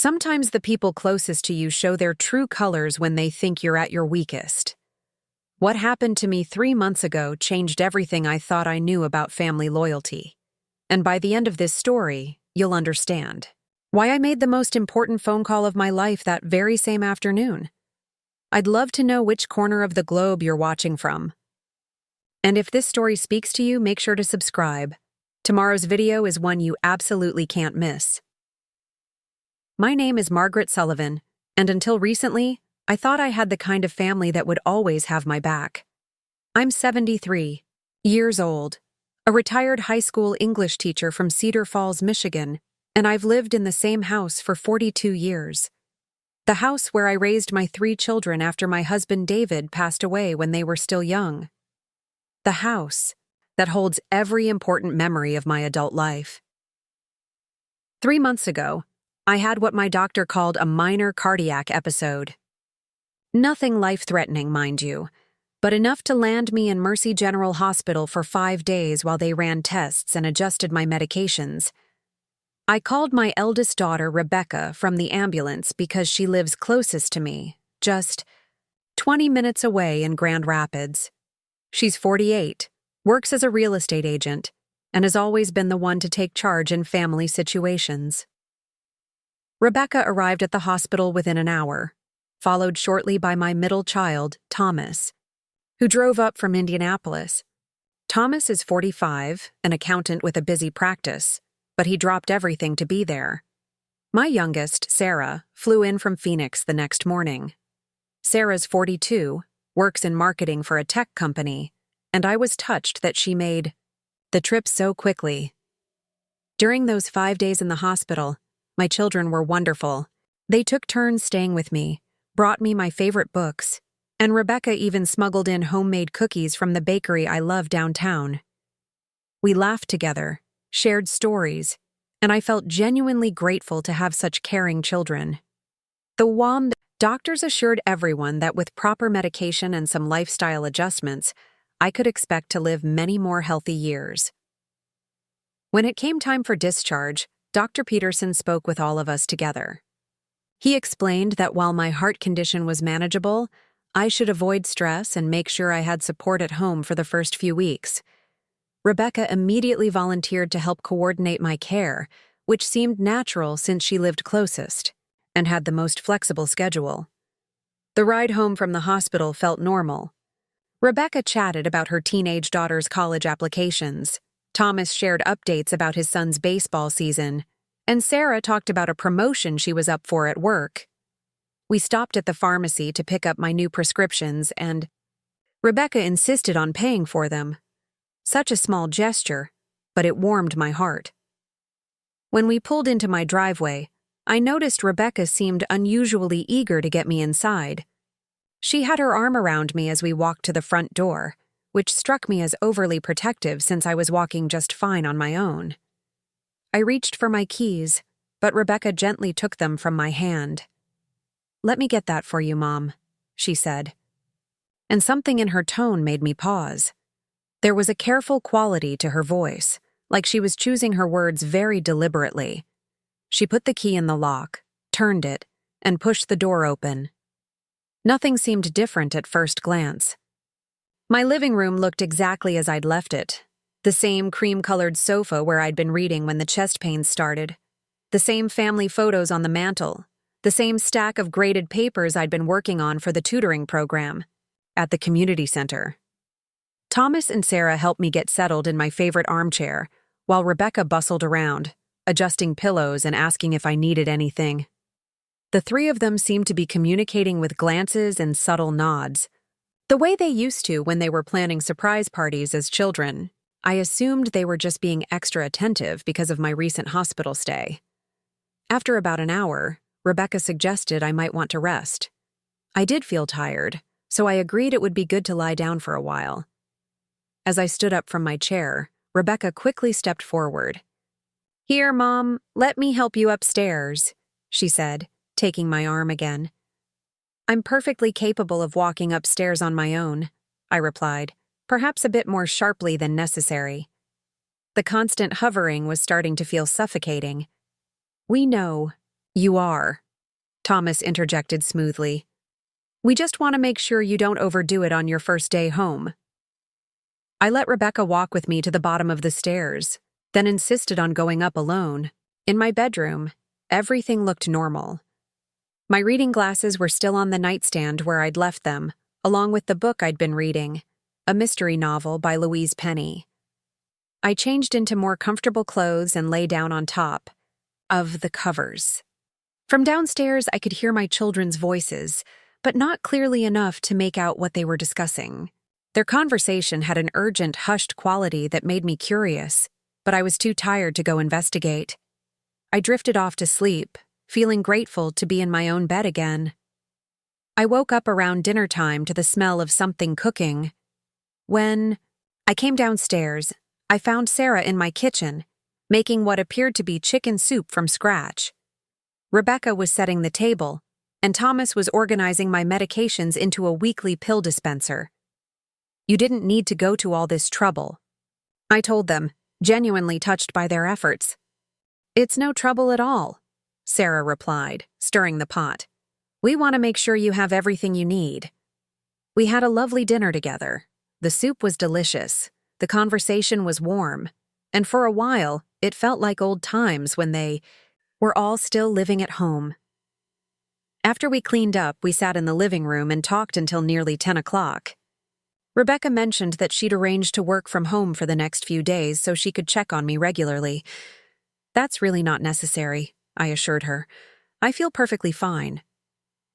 Sometimes the people closest to you show their true colors when they think you're at your weakest. What happened to me 3 months ago changed everything I thought I knew about family loyalty. And by the end of this story, you'll understand why I made the most important phone call of my life that very same afternoon. I'd love to know which corner of the globe you're watching from. And if this story speaks to you, make sure to subscribe. Tomorrow's video is one you absolutely can't miss. My name is Margaret Sullivan, and until recently, I thought I had the kind of family that would always have my back. I'm 73 years old, a retired high school English teacher from Cedar Falls, Michigan, and I've lived in the same house for 42 years. The house where I raised my 3 children after my husband David passed away when they were still young. The house that holds every important memory of my adult life. 3 months ago, I had what my doctor called a minor cardiac episode. Nothing life-threatening, mind you, but enough to land me in Mercy General Hospital for 5 days while they ran tests and adjusted my medications. I called my eldest daughter, Rebecca, from the ambulance because she lives closest to me, just 20 minutes away in Grand Rapids. She's 48, works as a real estate agent, and has always been the one to take charge in family situations. Rebecca arrived at the hospital within an hour, followed shortly by my middle child, Thomas, who drove up from Indianapolis. Thomas is 45, an accountant with a busy practice, but he dropped everything to be there. My youngest, Sarah, flew in from Phoenix the next morning. Sarah's 42, works in marketing for a tech company, and I was touched that she made the trip so quickly. During those 5 days in the hospital, my children were wonderful. They took turns staying with me, brought me my favorite books, and Rebecca even smuggled in homemade cookies from the bakery I love downtown. We laughed together, shared stories, and I felt genuinely grateful to have such caring children. The doctors assured everyone that with proper medication and some lifestyle adjustments, I could expect to live many more healthy years. When it came time for discharge, Dr. Peterson spoke with all of us together. He explained that while my heart condition was manageable, I should avoid stress and make sure I had support at home for the first few weeks. Rebecca immediately volunteered to help coordinate my care, which seemed natural since she lived closest and had the most flexible schedule. The ride home from the hospital felt normal. Rebecca chatted about her teenage daughter's college applications. Thomas shared updates about his son's baseball season, and Sarah talked about a promotion she was up for at work. We stopped at the pharmacy to pick up my new prescriptions, and Rebecca insisted on paying for them. Such a small gesture, but it warmed my heart. When we pulled into my driveway, I noticed Rebecca seemed unusually eager to get me inside. She had her arm around me as we walked to the front door, which struck me as overly protective since I was walking just fine on my own. I reached for my keys, but Rebecca gently took them from my hand. "Let me get that for you, Mom," she said. And something in her tone made me pause. There was a careful quality to her voice, like she was choosing her words very deliberately. She put the key in the lock, turned it, and pushed the door open. Nothing seemed different at first glance. My living room looked exactly as I'd left it. The same cream-colored sofa where I'd been reading when the chest pains started. The same family photos on the mantel. The same stack of graded papers I'd been working on for the tutoring program at the community center. Thomas and Sarah helped me get settled in my favorite armchair, while Rebecca bustled around, adjusting pillows and asking if I needed anything. The 3 of them seemed to be communicating with glances and subtle nods, the way they used to when they were planning surprise parties as children. I assumed they were just being extra attentive because of my recent hospital stay. After about an hour, Rebecca suggested I might want to rest. I did feel tired, so I agreed it would be good to lie down for a while. As I stood up from my chair, Rebecca quickly stepped forward. "Here, Mom, let me help you upstairs," she said, taking my arm again. "I'm perfectly capable of walking upstairs on my own," I replied, perhaps a bit more sharply than necessary. The constant hovering was starting to feel suffocating. "We know," You are, Thomas interjected smoothly. We just want to make sure you don't overdo it on your first day home. I let Rebecca walk with me to the bottom of the stairs, then insisted on going up alone. In my bedroom, everything looked normal. My reading glasses were still on the nightstand where I'd left them, along with the book I'd been reading, a mystery novel by Louise Penny. I changed into more comfortable clothes and lay down on top of the covers. From downstairs, I could hear my children's voices, but not clearly enough to make out what they were discussing. Their conversation had an urgent, hushed quality that made me curious, but I was too tired to go investigate. I drifted off to sleep, feeling grateful to be in my own bed again. I woke up around dinner time to the smell of something cooking. When I came downstairs, I found Sarah in my kitchen, making what appeared to be chicken soup from scratch. Rebecca was setting the table, and Thomas was organizing my medications into a weekly pill dispenser. You didn't need to go to all this trouble, I told them, genuinely touched by their efforts. It's no trouble at all, Sarah replied, stirring the pot. We want to make sure you have everything you need. We had a lovely dinner together. The soup was delicious, the conversation was warm, and for a while, it felt like old times when they were all still living at home. After we cleaned up, we sat in the living room and talked until nearly 10 o'clock. Rebecca mentioned that she'd arranged to work from home for the next few days so she could check on me regularly. That's really not necessary, I assured her. I feel perfectly fine.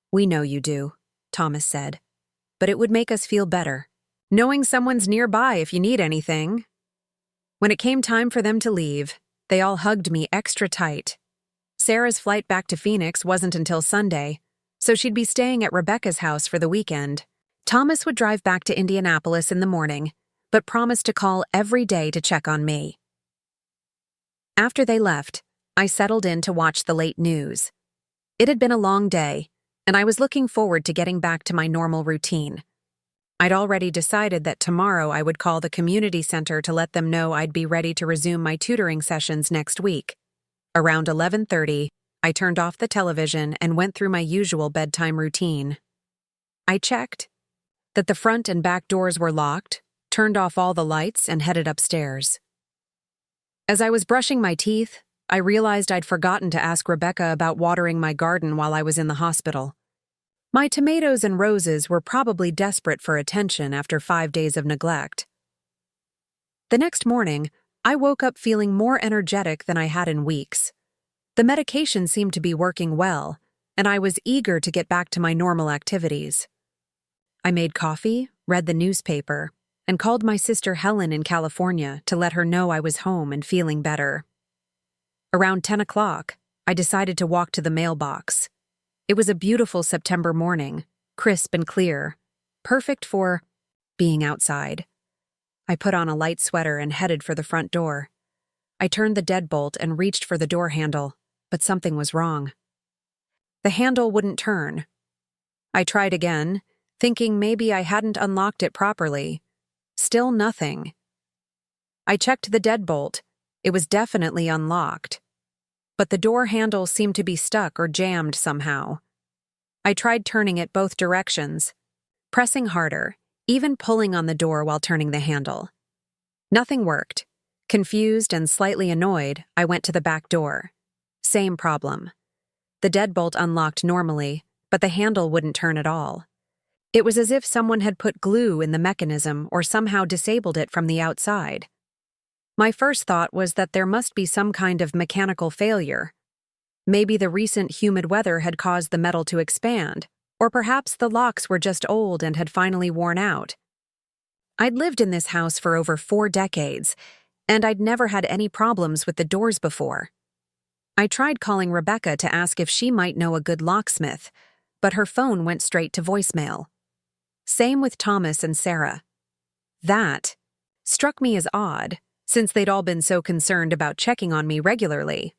We know you do, Thomas said. But it would make us feel better, knowing someone's nearby if you need anything. When it came time for them to leave, they all hugged me extra tight. Sarah's flight back to Phoenix wasn't until Sunday, so she'd be staying at Rebecca's house for the weekend. Thomas would drive back to Indianapolis in the morning, but promised to call every day to check on me. After they left, I settled in to watch the late news. It had been a long day, and I was looking forward to getting back to my normal routine. I'd already decided that tomorrow I would call the community center to let them know I'd be ready to resume my tutoring sessions next week. Around 11:30, I turned off the television and went through my usual bedtime routine. I checked that the front and back doors were locked, turned off all the lights, and headed upstairs. As I was brushing my teeth, I realized I'd forgotten to ask Rebecca about watering my garden while I was in the hospital. My tomatoes and roses were probably desperate for attention after 5 days of neglect. The next morning, I woke up feeling more energetic than I had in weeks. The medication seemed to be working well, and I was eager to get back to my normal activities. I made coffee, read the newspaper, and called my sister Helen in California to let her know I was home and feeling better. Around 10 o'clock, I decided to walk to the mailbox. It was a beautiful September morning, crisp and clear, perfect for being outside. I put on a light sweater and headed for the front door. I turned the deadbolt and reached for the door handle, but something was wrong. The handle wouldn't turn. I tried again, thinking maybe I hadn't unlocked it properly. Still nothing. I checked the deadbolt. It was definitely unlocked. But the door handle seemed to be stuck or jammed somehow. I tried turning it both directions, pressing harder, even pulling on the door while turning the handle. Nothing worked. Confused and slightly annoyed, I went to the back door. Same problem. The deadbolt unlocked normally, but the handle wouldn't turn at all. It was as if someone had put glue in the mechanism or somehow disabled it from the outside. My first thought was that there must be some kind of mechanical failure. Maybe the recent humid weather had caused the metal to expand, or perhaps the locks were just old and had finally worn out. I'd lived in this house for over 4 decades, and I'd never had any problems with the doors before. I tried calling Rebecca to ask if she might know a good locksmith, but her phone went straight to voicemail. Same with Thomas and Sarah. That struck me as odd, since they'd all been so concerned about checking on me regularly.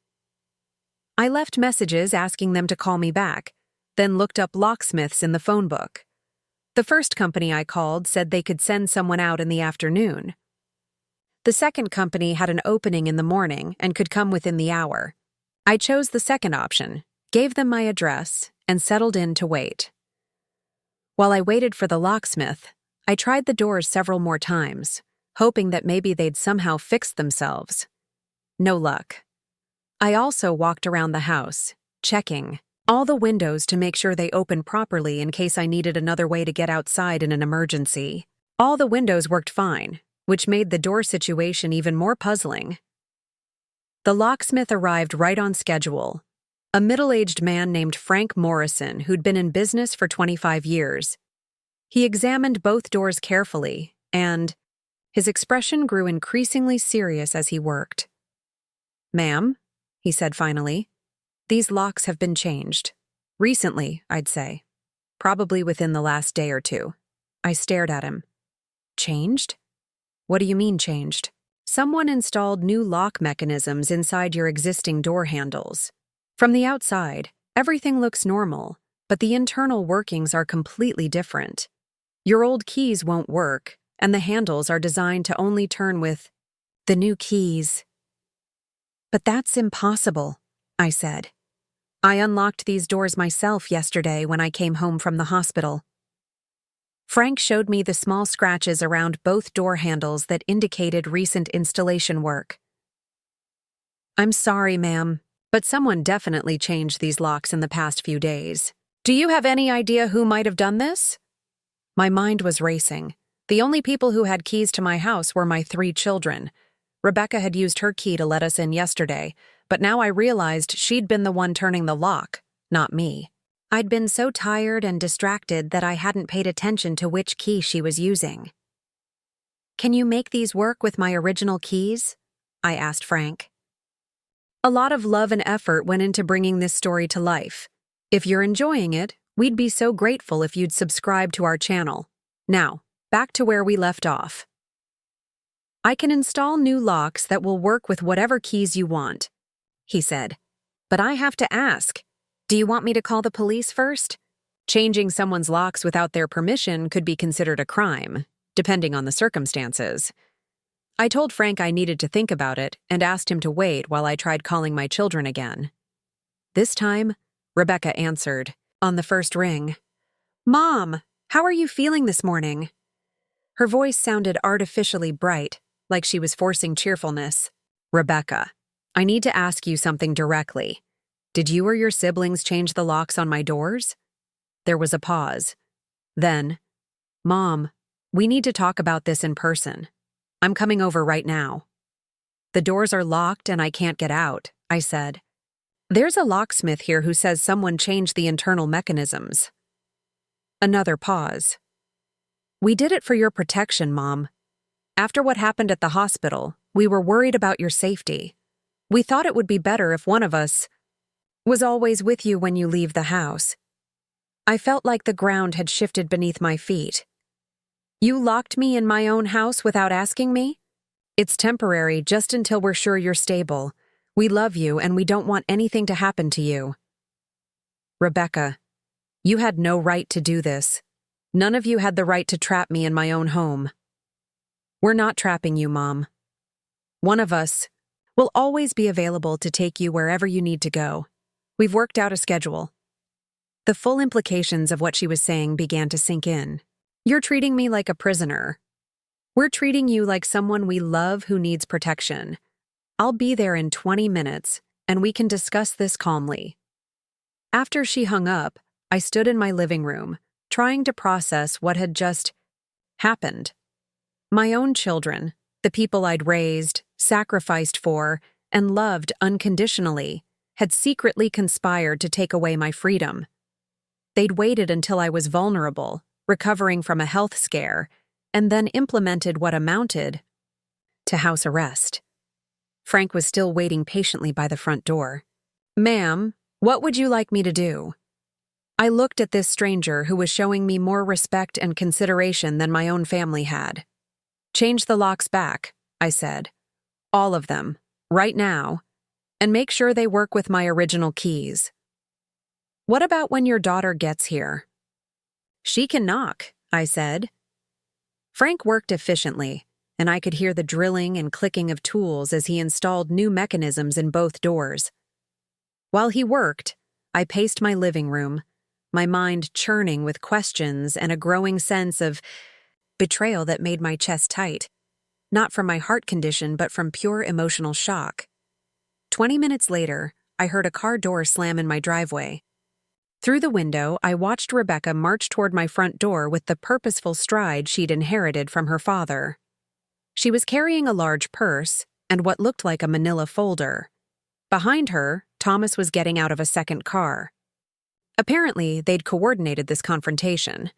I left messages asking them to call me back, then looked up locksmiths in the phone book. The first company I called said they could send someone out in the afternoon. The second company had an opening in the morning and could come within the hour. I chose the second option, gave them my address, and settled in to wait. While I waited for the locksmith, I tried the doors several more times, hoping that maybe they'd somehow fix themselves. No luck. I also walked around the house, checking all the windows to make sure they opened properly in case I needed another way to get outside in an emergency. All the windows worked fine, which made the door situation even more puzzling. The locksmith arrived right on schedule. A middle-aged man named Frank Morrison who'd been in business for 25 years. He examined both doors carefully, and his expression grew increasingly serious as he worked. "Ma'am," he said finally, "these locks have been changed. Recently, I'd say. Probably within the last day or two." I stared at him. "Changed? What do you mean changed?" "Someone installed new lock mechanisms inside your existing door handles. From the outside, everything looks normal, but the internal workings are completely different. Your old keys won't work, and the handles are designed to only turn with the new keys." "But that's impossible," I said. "I unlocked these doors myself yesterday when I came home from the hospital." Frank showed me the small scratches around both door handles that indicated recent installation work. "I'm sorry, ma'am, but someone definitely changed these locks in the past few days. Do you have any idea who might have done this?" My mind was racing. The only people who had keys to my house were my 3 children. Rebecca had used her key to let us in yesterday, but now I realized she'd been the one turning the lock, not me. I'd been so tired and distracted that I hadn't paid attention to which key she was using. "Can you make these work with my original keys?" I asked Frank. A lot of love and effort went into bringing this story to life. If you're enjoying it, we'd be so grateful if you'd subscribe to our channel. Now, back to where we left off. "I can install new locks that will work with whatever keys you want," he said. "But I have to ask, do you want me to call the police first? Changing someone's locks without their permission could be considered a crime, depending on the circumstances." I told Frank I needed to think about it and asked him to wait while I tried calling my children again. This time, Rebecca answered, on the first ring. "Mom, how are you feeling this morning?" Her voice sounded artificially bright, like she was forcing cheerfulness. "Rebecca, I need to ask you something directly. Did you or your siblings change the locks on my doors?" There was a pause. Then, "Mom, we need to talk about this in person. I'm coming over right now." "The doors are locked and I can't get out," I said. "There's a locksmith here who says someone changed the internal mechanisms." Another pause. "We did it for your protection, Mom. After what happened at the hospital, we were worried about your safety. We thought it would be better if one of us was always with you when you leave the house." I felt like the ground had shifted beneath my feet. "You locked me in my own house without asking me? It's temporary, just until we're sure you're stable. We love you and we don't want anything to happen to you." "Rebecca, you had no right to do this. None of you had the right to trap me in my own home." "We're not trapping you, Mom. One of us will always be available to take you wherever you need to go. We've worked out a schedule." The full implications of what she was saying began to sink in. "You're treating me like a prisoner. We're treating you like someone we love who needs protection. I'll be there in 20 minutes, and we can discuss this calmly." After she hung up, I stood in my living room, trying to process what had just happened. My own children, the people I'd raised, sacrificed for, and loved unconditionally, had secretly conspired to take away my freedom. They'd waited until I was vulnerable, recovering from a health scare, and then implemented what amounted to house arrest. Frank was still waiting patiently by the front door. "Ma'am, what would you like me to do?" I looked at this stranger who was showing me more respect and consideration than my own family had. "Change the locks back," I said. "All of them, right now, and make sure they work with my original keys." "What about when your daughter gets here?" "She can knock," I said. Frank worked efficiently, and I could hear the drilling and clicking of tools as he installed new mechanisms in both doors. While he worked, I paced my living room, my mind churning with questions and a growing sense of betrayal that made my chest tight, not from my heart condition but from pure emotional shock. 20 minutes later, I heard a car door slam in my driveway. Through the window, I watched Rebecca march toward my front door with the purposeful stride she'd inherited from her father. She was carrying a large purse and what looked like a manila folder. Behind her, Thomas was getting out of a second car. Apparently, they'd coordinated this confrontation.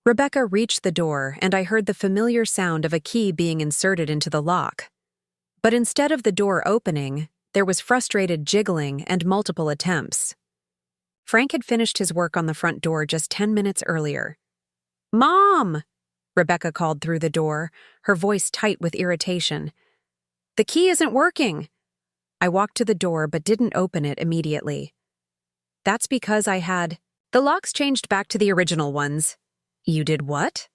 Rebecca reached the door, and I heard the familiar sound of a key being inserted into the lock. But instead of the door opening, there was frustrated jiggling and multiple attempts. Frank had finished his work on the front door just 10 minutes earlier. "Mom!" Rebecca called through the door, her voice tight with irritation. "The key isn't working." I walked to the door but didn't open it immediately. That's because the locks changed back to the original ones. "You did what?"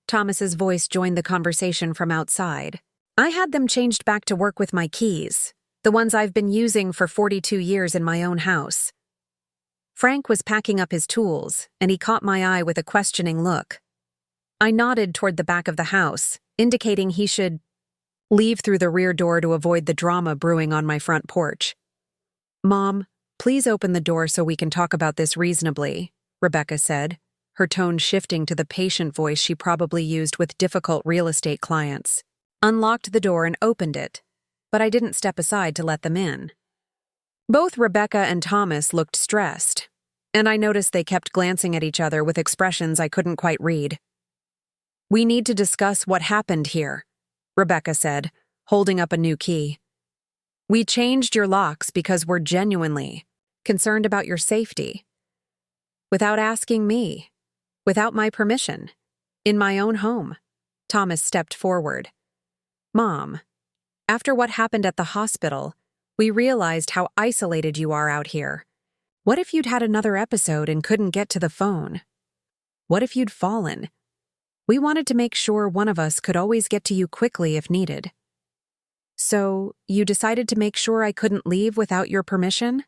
Thomas's voice joined the conversation from outside. "I had them changed back to work with my keys, the ones I've been using for 42 years in my own house." Frank was packing up his tools, and he caught my eye with a questioning look. I nodded toward the back of the house, indicating he should leave through the rear door to avoid the drama brewing on my front porch. "Mom, please open the door so we can talk about this reasonably," Rebecca said, her tone shifting to the patient voice she probably used with difficult real estate clients. Unlocked the door and opened it, but I didn't step aside to let them in. Both Rebecca and Thomas looked stressed, and I noticed they kept glancing at each other with expressions I couldn't quite read. "We need to discuss what happened here," Rebecca said, holding up a new key. "We changed your locks because we're genuinely concerned about your safety. Without asking me, without my permission, in my own home." Thomas stepped forward. "Mom, after what happened at the hospital, we realized how isolated you are out here. What if you'd had another episode and couldn't get to the phone? What if you'd fallen? We wanted to make sure one of us could always get to you quickly if needed. So, you decided to make sure I couldn't leave without your permission?"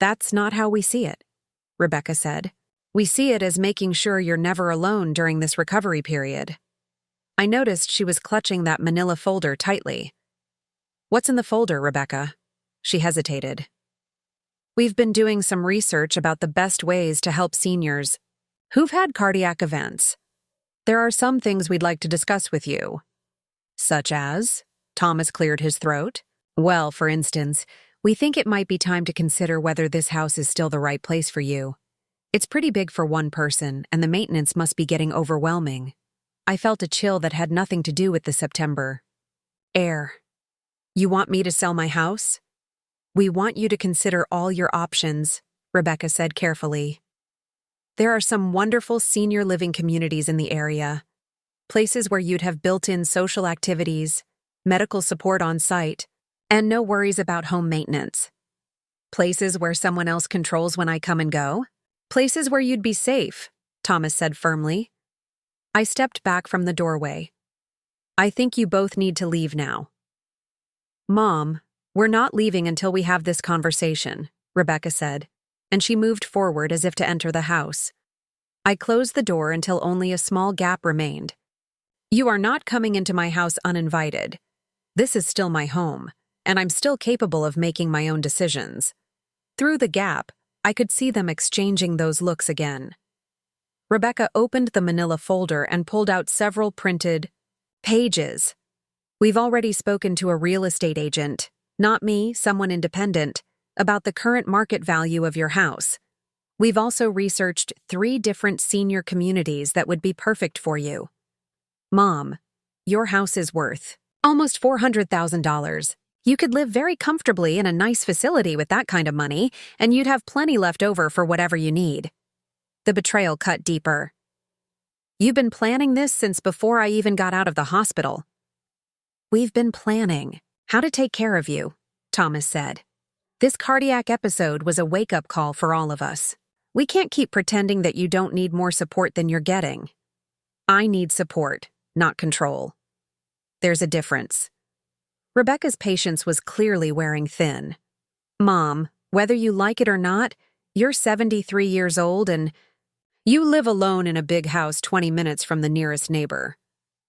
"That's not how we see it," Rebecca said. "We see it as making sure you're never alone during this recovery period." I noticed she was clutching that manila folder tightly. "What's in the folder, Rebecca?" She hesitated. "We've been doing some research about the best ways to help seniors who've had cardiac events. There are some things we'd like to discuss with you." "Such as?" Thomas cleared his throat. "Well, for instance, we think it might be time to consider whether this house is still the right place for you. It's pretty big for one person, and the maintenance must be getting overwhelming." I felt a chill that had nothing to do with the September air. "You want me to sell my house?" "We want you to consider all your options," Rebecca said carefully. "There are some wonderful senior living communities in the area, places where you'd have built-in social activities, medical support on site, and no worries about home maintenance. Places where someone else controls when I come and go. Places where you'd be safe," Thomas said firmly. I stepped back from the doorway. "I think you both need to leave now." "Mom, we're not leaving until we have this conversation," Rebecca said, and she moved forward as if to enter the house. I closed the door until only a small gap remained. "You are not coming into my house uninvited. This is still my home, and I'm still capable of making my own decisions." Through the gap, I could see them exchanging those looks again. Rebecca opened the manila folder and pulled out several printed pages. "We've already spoken to a real estate agent, not me, someone independent, about the current market value of your house. We've also researched 3 different senior communities that would be perfect for you. Mom, your house is worth almost $400,000. You could live very comfortably in a nice facility with that kind of money, and you'd have plenty left over for whatever you need." The betrayal cut deeper. "You've been planning this since before I even got out of the hospital." "We've been planning how to take care of you," Thomas said. "This cardiac episode was a wake-up call for all of us. We can't keep pretending that you don't need more support than you're getting. I need support, not control. There's a difference." Rebecca's patience was clearly wearing thin. "Mom, Whether you like it or not, you're 73 years old and you live alone in a big house 20 minutes from the nearest neighbor.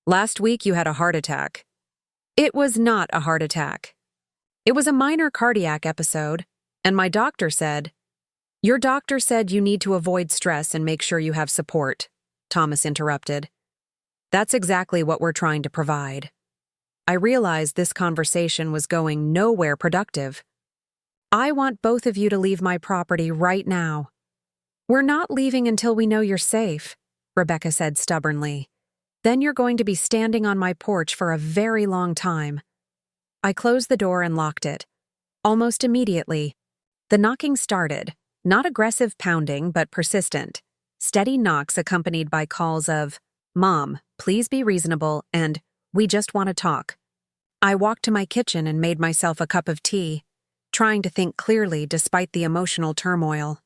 Last week you had a heart attack. It was not a heart attack. It was a minor cardiac episode, and my doctor said, "Your doctor said you need to avoid stress and make sure you have support," Thomas interrupted. "That's exactly what we're trying to provide." I realized this conversation was going nowhere productive. "I want both of you to leave my property right now." "We're not leaving until we know you're safe," Rebecca said stubbornly. "Then you're going to be standing on my porch for a very long time." I closed the door and locked it. Almost immediately, the knocking started, not aggressive pounding but persistent. Steady knocks accompanied by calls of, "Mom, please be reasonable," and "We just want to talk." I walked to my kitchen and made myself a cup of tea, trying to think clearly despite the emotional turmoil.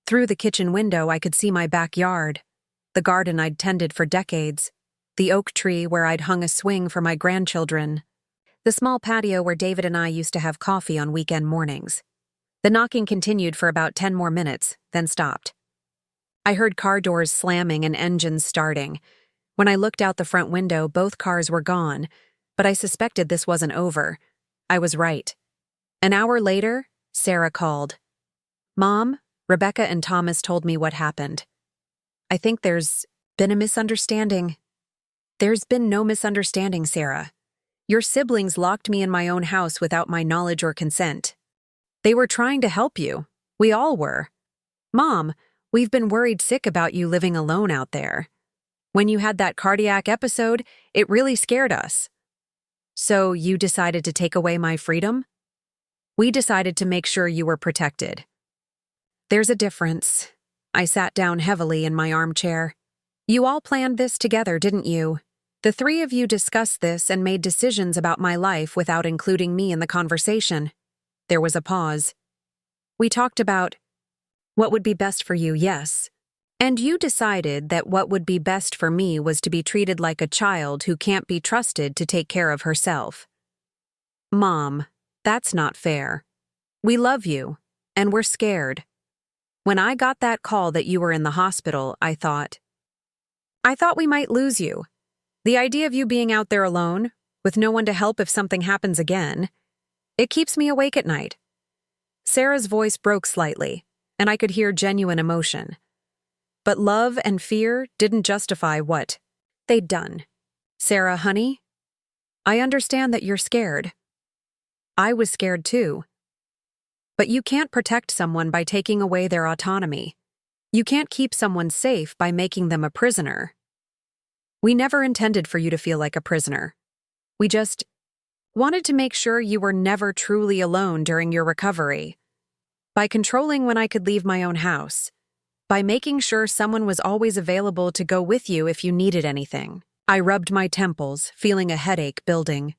Through the kitchen window, I could see my backyard, the garden I'd tended for decades, the oak tree where I'd hung a swing for my grandchildren, the small patio where David and I used to have coffee on weekend mornings. The knocking continued for about 10 more minutes, then stopped. I heard car doors slamming and engines starting. When I looked out the front window, both cars were gone, but I suspected this wasn't over. I was right. An hour later, Sarah called. "Mom, Rebecca and Thomas told me what happened. I think there's been a misunderstanding." "There's been no misunderstanding, Sarah. Your siblings locked me in my own house without my knowledge or consent. They were trying to help you. We all were. Mom, we've been worried sick about you living alone out there. When you had that cardiac episode, it really scared us. So you decided to take away my freedom? We decided to make sure you were protected." "There's a difference." I sat down heavily in my armchair. "You all planned this together, didn't you? The three of you discussed this and made decisions about my life without including me in the conversation." There was a pause. "We talked about what would be best for you, yes. And you decided that what would be best for me was to be treated like a child who can't be trusted to take care of herself." "Mom, that's not fair. We love you, and we're scared. When I got that call that you were in the hospital, I thought we might lose you. The idea of you being out there alone, with no one to help if something happens again, it keeps me awake at night." Sarah's voice broke slightly, and I could hear genuine emotion. But love and fear didn't justify what they'd done. "Sarah, honey, I understand that you're scared. I was scared too. But you can't protect someone by taking away their autonomy. You can't keep someone safe by making them a prisoner. We never intended for you to feel like a prisoner. We just wanted to make sure you were never truly alone during your recovery. By controlling when I could leave my own house. By making sure someone was always available to go with you if you needed anything." I rubbed my temples, feeling a headache building.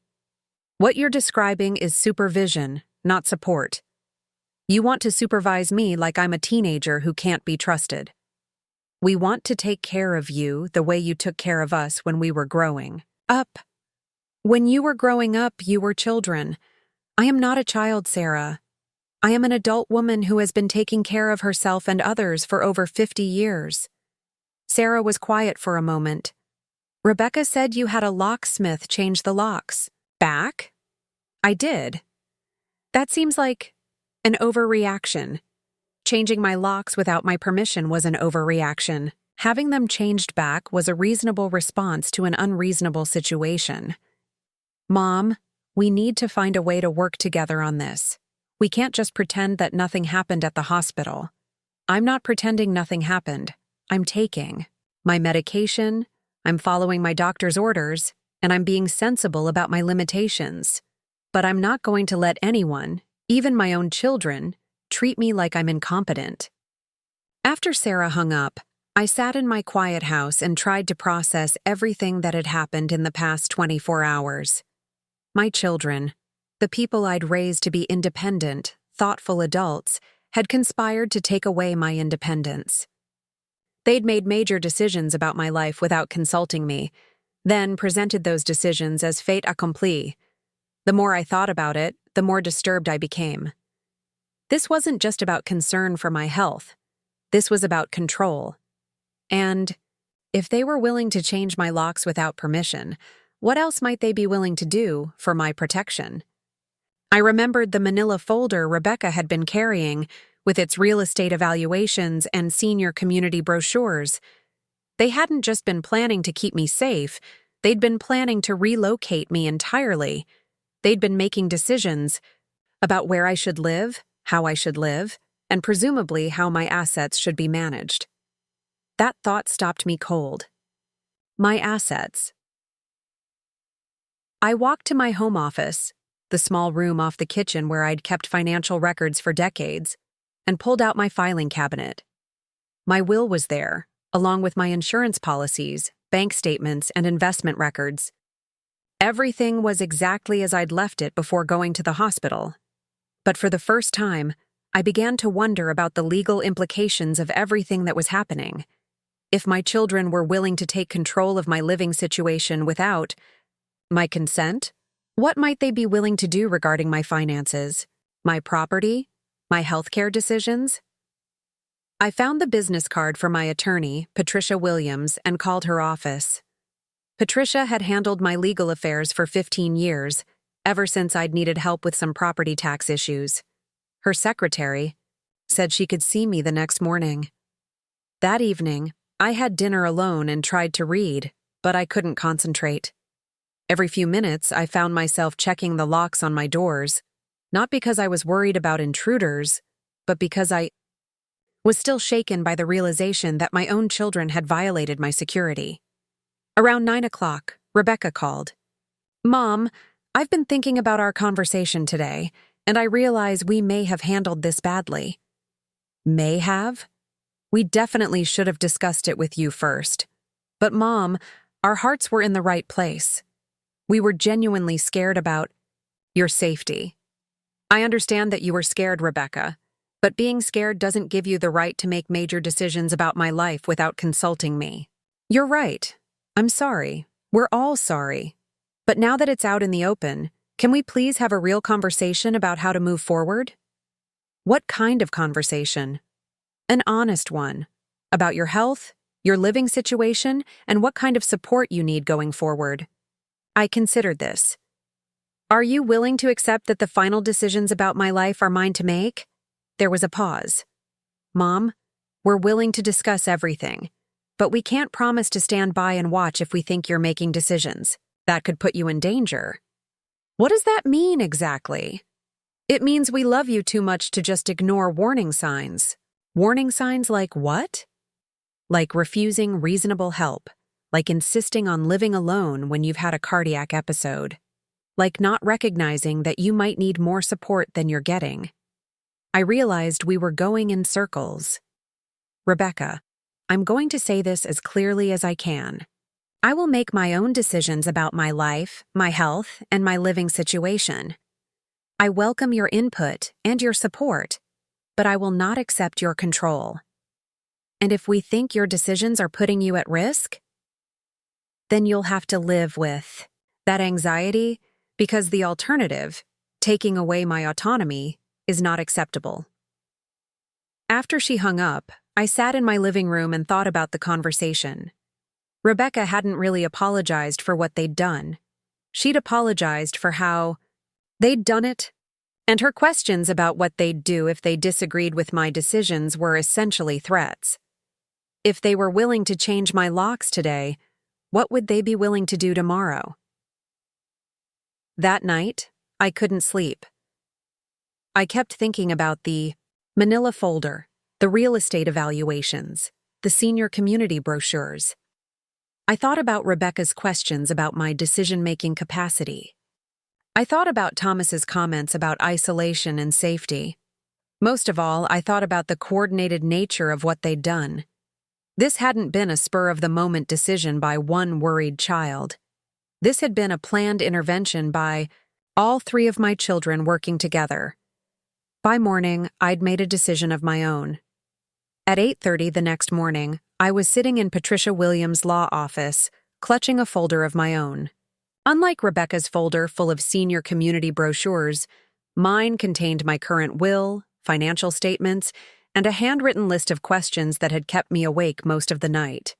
"What you're describing is supervision, not support. You want to supervise me like I'm a teenager who can't be trusted. We want to take care of you the way you took care of us when we were growing up. When you were growing up, you were children. I am not a child, Sarah. I am an adult woman who has been taking care of herself and others for over 50 years. Sarah was quiet for a moment. "Rebecca said you had a locksmith change the locks. Back?" "I did. That seems like an overreaction. Changing my locks without my permission was an overreaction. Having them changed back was a reasonable response to an unreasonable situation. Mom, we need to find a way to work together on this. We can't just pretend that nothing happened at the hospital. I'm not pretending nothing happened. I'm taking my medication, I'm following my doctor's orders, and I'm being sensible about my limitations. But I'm not going to let anyone, even my own children, treat me like I'm incompetent." After Sarah hung up, I sat in my quiet house and tried to process everything that had happened in the past 24 hours. My children, the people I'd raised to be independent, thoughtful adults, had conspired to take away my independence. They'd made major decisions about my life without consulting me, then presented those decisions as fait accompli. The more I thought about it, the more disturbed I became. This wasn't just about concern for my health. This was about control. And if they were willing to change my locks without permission, what else might they be willing to do for my protection? I remembered the manila folder Rebecca had been carrying, with its real estate evaluations and senior community brochures. They hadn't just been planning to keep me safe, they'd been planning to relocate me entirely. They'd been making decisions about where I should live, how I should live, and presumably how my assets should be managed. That thought stopped me cold. My assets. I walked to my home office, the small room off the kitchen where I'd kept financial records for decades, and pulled out my filing cabinet. My will was there, along with my insurance policies, bank statements, and investment records. Everything was exactly as I'd left it before going to the hospital. But for the first time, I began to wonder about the legal implications of everything that was happening. If my children were willing to take control of my living situation without my consent, what might they be willing to do regarding my finances, my property, my healthcare decisions? I found the business card for my attorney, Patricia Williams, and called her office. Patricia had handled my legal affairs for 15 years, ever since I'd needed help with some property tax issues. Her secretary said she could see me the next morning. That evening, I had dinner alone and tried to read, but I couldn't concentrate. Every few minutes, I found myself checking the locks on my doors, not because I was worried about intruders, but because I was still shaken by the realization that my own children had violated my security. Around 9 o'clock, Rebecca called. "Mom, I've been thinking about our conversation today, and I realize we may have handled this badly." May have? We definitely should have discussed it with you first. But Mom, our hearts were in the right place. We were genuinely scared about your safety. I understand that you were scared, Rebecca, but being scared doesn't give you the right to make major decisions about my life without consulting me. You're right. I'm sorry. We're all sorry. But now that it's out in the open, can we please have a real conversation about how to move forward? What kind of conversation? An honest one. About your health, your living situation, and what kind of support you need going forward. I considered this. Are you willing to accept that the final decisions about my life are mine to make? There was a pause. Mom, we're willing to discuss everything, but we can't promise to stand by and watch if we think you're making decisions. That could put you in danger. What does that mean exactly? It means we love you too much to just ignore warning signs. Warning signs like what? Like refusing reasonable help, like insisting on living alone when you've had a cardiac episode, like not recognizing that you might need more support than you're getting. I realized we were going in circles. Rebecca, I'm going to say this as clearly as I can. I will make my own decisions about my life, my health, and my living situation. I welcome your input and your support, but I will not accept your control. And if we think your decisions are putting you at risk, then you'll have to live with that anxiety, because the alternative, taking away my autonomy, is not acceptable. After she hung up, I sat in my living room and thought about the conversation. Rebecca hadn't really apologized for what they'd done. She'd apologized for how they'd done it, and her questions about what they'd do if they disagreed with my decisions were essentially threats. If they were willing to change my locks today, what would they be willing to do tomorrow? That night, I couldn't sleep. I kept thinking about the manila folder, the real estate evaluations, the senior community brochures. I thought about Rebecca's questions about my decision-making capacity. I thought about Thomas's comments about isolation and safety. Most of all, I thought about the coordinated nature of what they'd done. This hadn't been a spur-of-the-moment decision by one worried child. This had been a planned intervention by all three of my children working together. By morning, I'd made a decision of my own. At 8:30 the next morning, I was sitting in Patricia Williams' law office, clutching a folder of my own. Unlike Rebecca's folder full of senior community brochures, mine contained my current will, financial statements, and a handwritten list of questions that had kept me awake most of the night.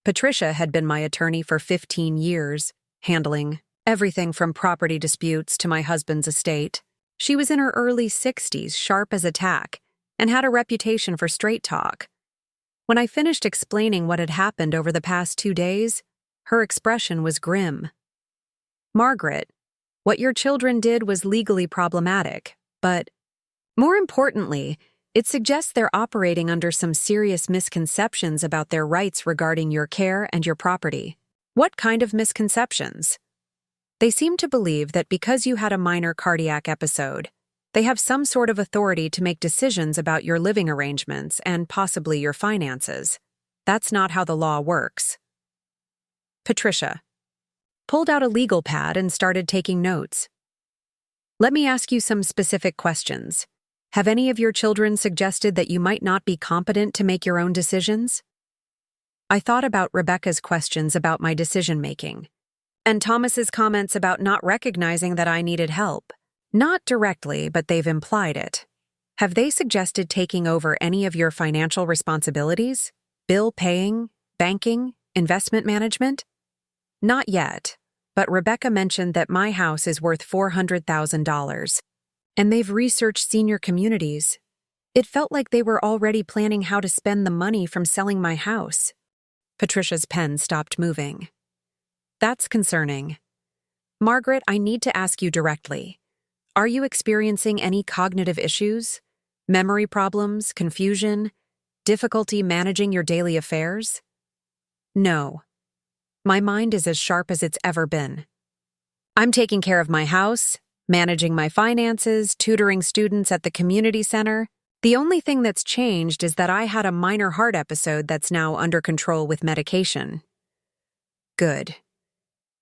Patricia had been my attorney for 15 years, handling everything from property disputes to my husband's estate. She was in her early 60s, sharp as a tack, and had a reputation for straight talk. When I finished explaining what had happened over the past 2 days, her expression was grim. "Margaret, what your children did was legally problematic, but more importantly, it suggests they're operating under some serious misconceptions about their rights regarding your care and your property." "What kind of misconceptions?" "They seem to believe that because you had a minor cardiac episode, they have some sort of authority to make decisions about your living arrangements and possibly your finances. That's not how the law works." Patricia pulled out a legal pad and started taking notes. "Let me ask you some specific questions. Have any of your children suggested that you might not be competent to make your own decisions?" I thought about Rebecca's questions about my decision-making, and Thomas's comments about not recognizing that I needed help. Not directly, but they've implied it. Have they suggested taking over any of your financial responsibilities? Bill paying, banking, investment management? Not yet, but Rebecca mentioned that my house is worth $400,000, and they've researched senior communities. It felt like they were already planning how to spend the money from selling my house. Patricia's pen stopped moving. That's concerning. Margaret, I need to ask you directly. Are you experiencing any cognitive issues? Memory problems, confusion, difficulty managing your daily affairs? No. My mind is as sharp as it's ever been. I'm taking care of my house, managing my finances, tutoring students at the community center. The only thing that's changed is that I had a minor heart episode that's now under control with medication. Good.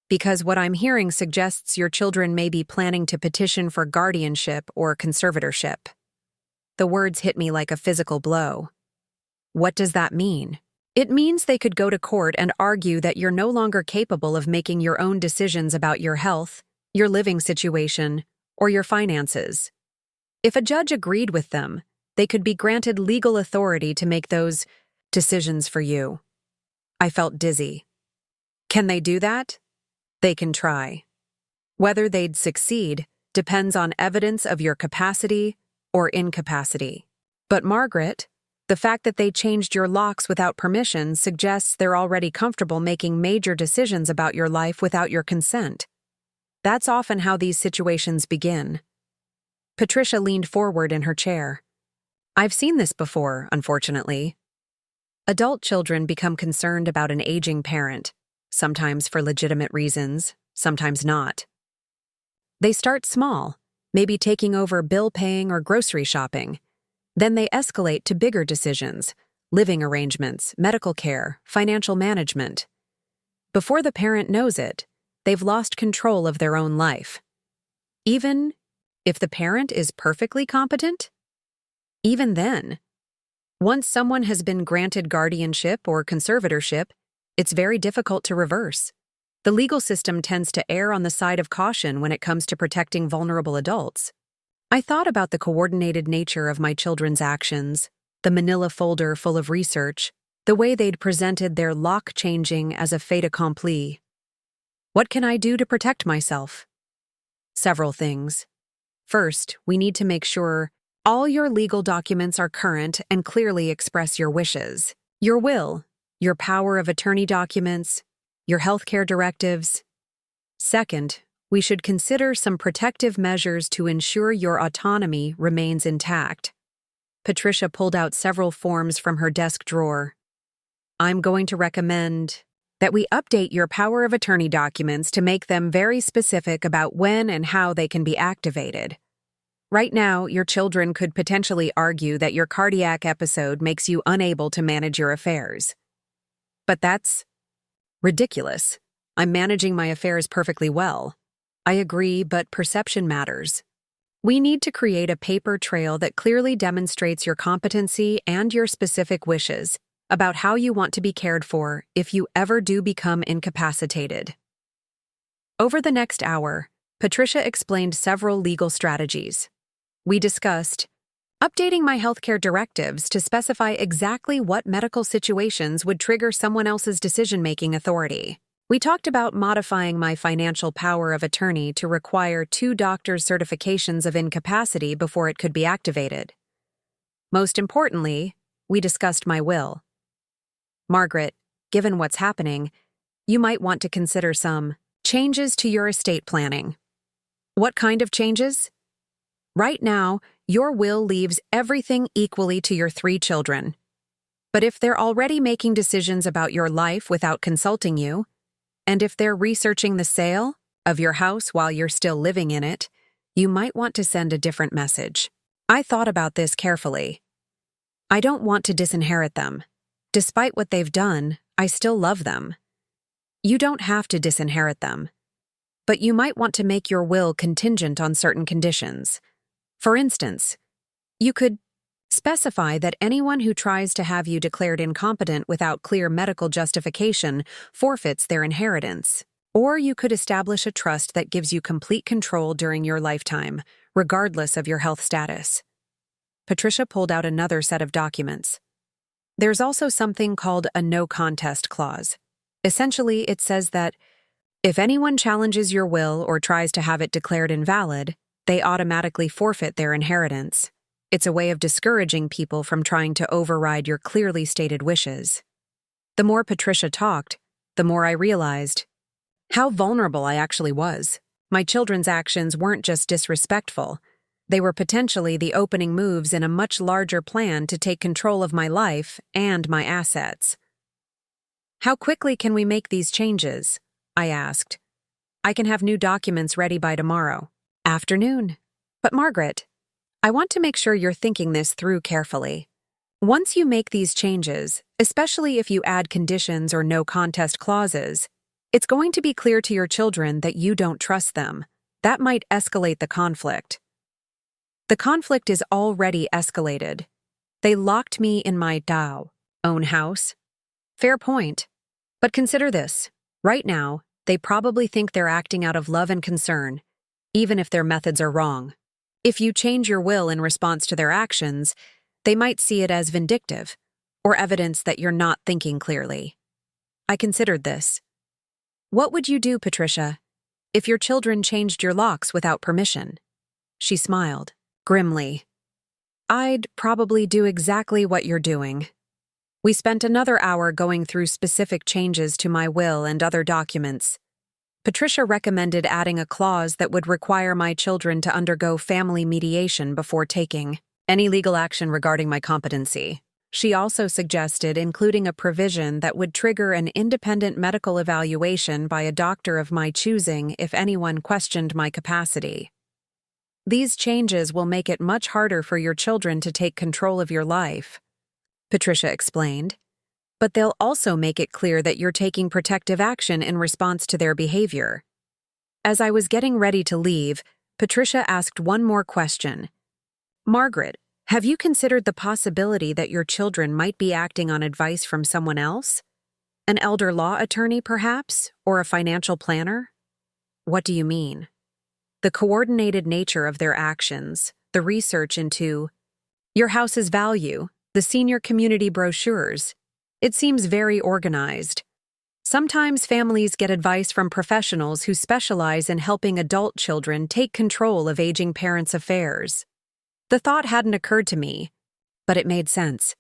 Because what I'm hearing suggests your children may be planning to petition for guardianship or conservatorship. The words hit me like a physical blow. What does that mean? It means they could go to court and argue that you're no longer capable of making your own decisions about your health, your living situation, or your finances. If a judge agreed with them, they could be granted legal authority to make those decisions for you. I felt dizzy. Can they do that? They can try. Whether they'd succeed depends on evidence of your capacity or incapacity. But Margaret, the fact that they changed your locks without permission suggests they're already comfortable making major decisions about your life without your consent. That's often how these situations begin. Patricia leaned forward in her chair. I've seen this before, unfortunately. Adult children become concerned about an aging parent, sometimes for legitimate reasons, sometimes not. They start small, maybe taking over bill paying or grocery shopping. Then they escalate to bigger decisions, living arrangements, medical care, financial management. Before the parent knows it, they've lost control of their own life. Even if the parent is perfectly competent? Even then, once someone has been granted guardianship or conservatorship, it's very difficult to reverse. The legal system tends to err on the side of caution when it comes to protecting vulnerable adults. I thought about the coordinated nature of my children's actions, the manila folder full of research, the way they'd presented their lock changing as a fait accompli. What can I do to protect myself? Several things. First, we need to make sure all your legal documents are current and clearly express your wishes. Your will, your power of attorney documents, your healthcare directives. Second, we should consider some protective measures to ensure your autonomy remains intact. Patricia pulled out several forms from her desk drawer. I'm going to recommend that we update your power of attorney documents to make them very specific about when and how they can be activated. Right now, your children could potentially argue that your cardiac episode makes you unable to manage your affairs. But that's ridiculous. I'm managing my affairs perfectly well. I agree, but perception matters. We need to create a paper trail that clearly demonstrates your competency and your specific wishes about how you want to be cared for if you ever do become incapacitated. Over the next hour, Patricia explained several legal strategies. We discussed updating my healthcare directives to specify exactly what medical situations would trigger someone else's decision-making authority. We talked about modifying my financial power of attorney to require 2 doctors' certifications of incapacity before it could be activated. Most importantly, we discussed my will. Margaret, given what's happening, you might want to consider some changes to your estate planning. What kind of changes? Right now, your will leaves everything equally to your 3 children. But if they're already making decisions about your life without consulting you, and if they're researching the sale of your house while you're still living in it, you might want to send a different message. I thought about this carefully. I don't want to disinherit them. Despite what they've done, I still love them. You don't have to disinherit them, but you might want to make your will contingent on certain conditions. For instance, you could specify that anyone who tries to have you declared incompetent without clear medical justification forfeits their inheritance. Or you could establish a trust that gives you complete control during your lifetime, regardless of your health status. Patricia pulled out another set of documents. There's also something called a no-contest clause. Essentially, it says that if anyone challenges your will or tries to have it declared invalid, they automatically forfeit their inheritance. It's a way of discouraging people from trying to override your clearly stated wishes. The more Patricia talked, the more I realized how vulnerable I actually was. My children's actions weren't just disrespectful. They were potentially the opening moves in a much larger plan to take control of my life and my assets. How quickly can we make these changes? I asked. I can have new documents ready by tomorrow. Afternoon. But Margaret, I want to make sure you're thinking this through carefully. Once you make these changes, especially if you add conditions or no contest clauses, it's going to be clear to your children that you don't trust them. That might escalate the conflict. The conflict is already escalated. They locked me in my own house. Fair point. But consider this. Right now, they probably think they're acting out of love and concern, even if their methods are wrong. If you change your will in response to their actions, they might see it as vindictive, or evidence that you're not thinking clearly. I considered this. What would you do, Patricia, if your children changed your locks without permission? She smiled, grimly. I'd probably do exactly what you're doing. We spent another hour going through specific changes to my will and other documents. Patricia recommended adding a clause that would require my children to undergo family mediation before taking any legal action regarding my competency. She also suggested including a provision that would trigger an independent medical evaluation by a doctor of my choosing if anyone questioned my capacity. These changes will make it much harder for your children to take control of your life, Patricia explained, but they'll also make it clear that you're taking protective action in response to their behavior. As I was getting ready to leave, Patricia asked one more question. Margaret, have you considered the possibility that your children might be acting on advice from someone else? An elder law attorney, perhaps, or a financial planner? What do you mean? The coordinated nature of their actions, the research into your house's value, the senior community brochures. It seems very organized. Sometimes families get advice from professionals who specialize in helping adult children take control of aging parents' affairs. The thought hadn't occurred to me, but it made sense.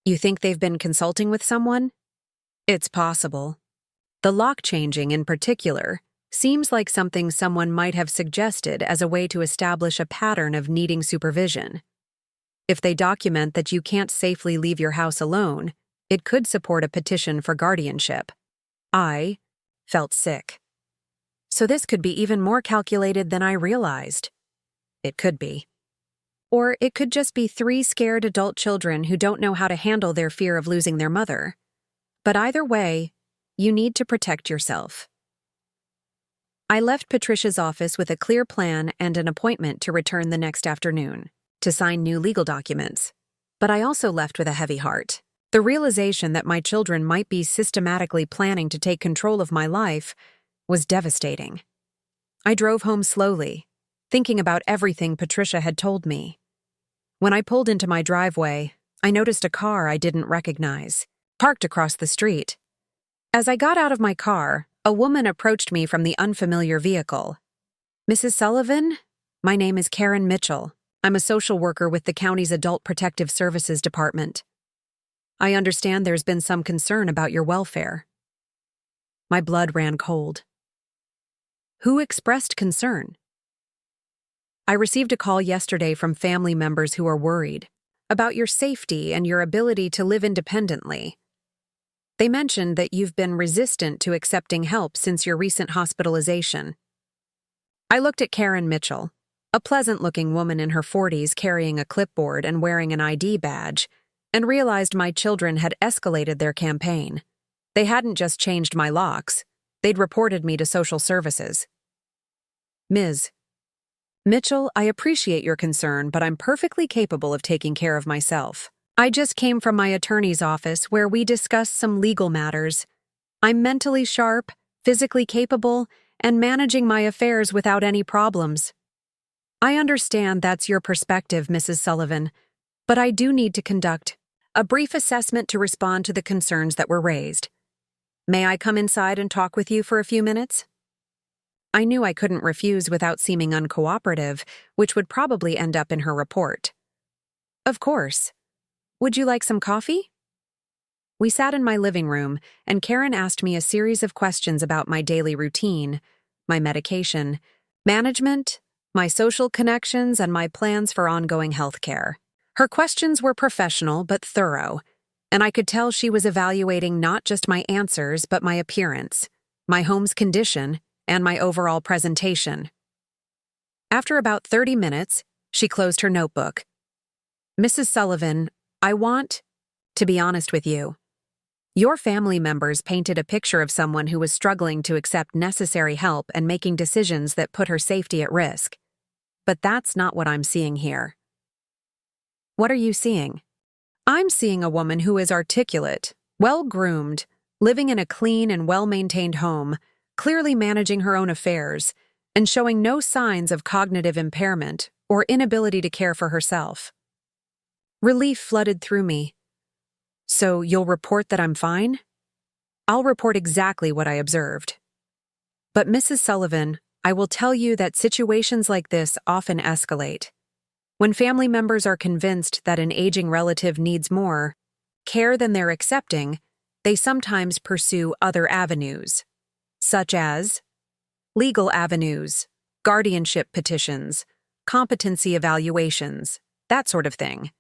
You think they've been consulting with someone? It's possible. The lock changing in particular seems like something someone might have suggested as a way to establish a pattern of needing supervision. If they document that you can't safely leave your house alone, it could support a petition for guardianship. I felt sick. So this could be even more calculated than I realized. It could be. Or it could just be 3 scared adult children who don't know how to handle their fear of losing their mother. But either way, you need to protect yourself. I left Patricia's office with a clear plan and an appointment to return the next afternoon, to sign new legal documents. But I also left with a heavy heart. The realization that my children might be systematically planning to take control of my life was devastating. I drove home slowly, thinking about everything Patricia had told me. When I pulled into my driveway, I noticed a car I didn't recognize, parked across the street. As I got out of my car, a woman approached me from the unfamiliar vehicle. "Mrs. Sullivan? My name is Karen Mitchell. I'm a social worker with the county's Adult Protective Services Department. I understand there's been some concern about your welfare." My blood ran cold. Who expressed concern? "I received a call yesterday from family members who are worried about your safety and your ability to live independently. They mentioned that you've been resistant to accepting help since your recent hospitalization." I looked at Karen Mitchell, a pleasant-looking woman in her 40s carrying a clipboard and wearing an ID badge, and realized my children had escalated their campaign. They hadn't just changed my locks, they'd reported me to social services. "Ms. Mitchell, I appreciate your concern, but I'm perfectly capable of taking care of myself. I just came from my attorney's office where we discussed some legal matters. I'm mentally sharp, physically capable, and managing my affairs without any problems." "I understand that's your perspective, Mrs. Sullivan, but I do need to conduct a brief assessment to respond to the concerns that were raised. May I come inside and talk with you for a few minutes?" I knew I couldn't refuse without seeming uncooperative, which would probably end up in her report. "Of course. Would you like some coffee?" We sat in my living room, and Karen asked me a series of questions about my daily routine, my medication, management, my social connections, and my plans for ongoing health care. Her questions were professional but thorough, and I could tell she was evaluating not just my answers but my appearance, my home's condition, and my overall presentation. After about 30 minutes, she closed her notebook. "Mrs. Sullivan, I want to be honest with you. Your family members painted a picture of someone who was struggling to accept necessary help and making decisions that put her safety at risk. But that's not what I'm seeing here." "What are you seeing?" "I'm seeing a woman who is articulate, well-groomed, living in a clean and well-maintained home, clearly managing her own affairs, and showing no signs of cognitive impairment or inability to care for herself." Relief flooded through me. "So you'll report that I'm fine?" "I'll report exactly what I observed. But Mrs. Sullivan, I will tell you that situations like this often escalate. When family members are convinced that an aging relative needs more care than they're accepting, they sometimes pursue other avenues, such as legal avenues, guardianship petitions, competency evaluations, that sort of thing.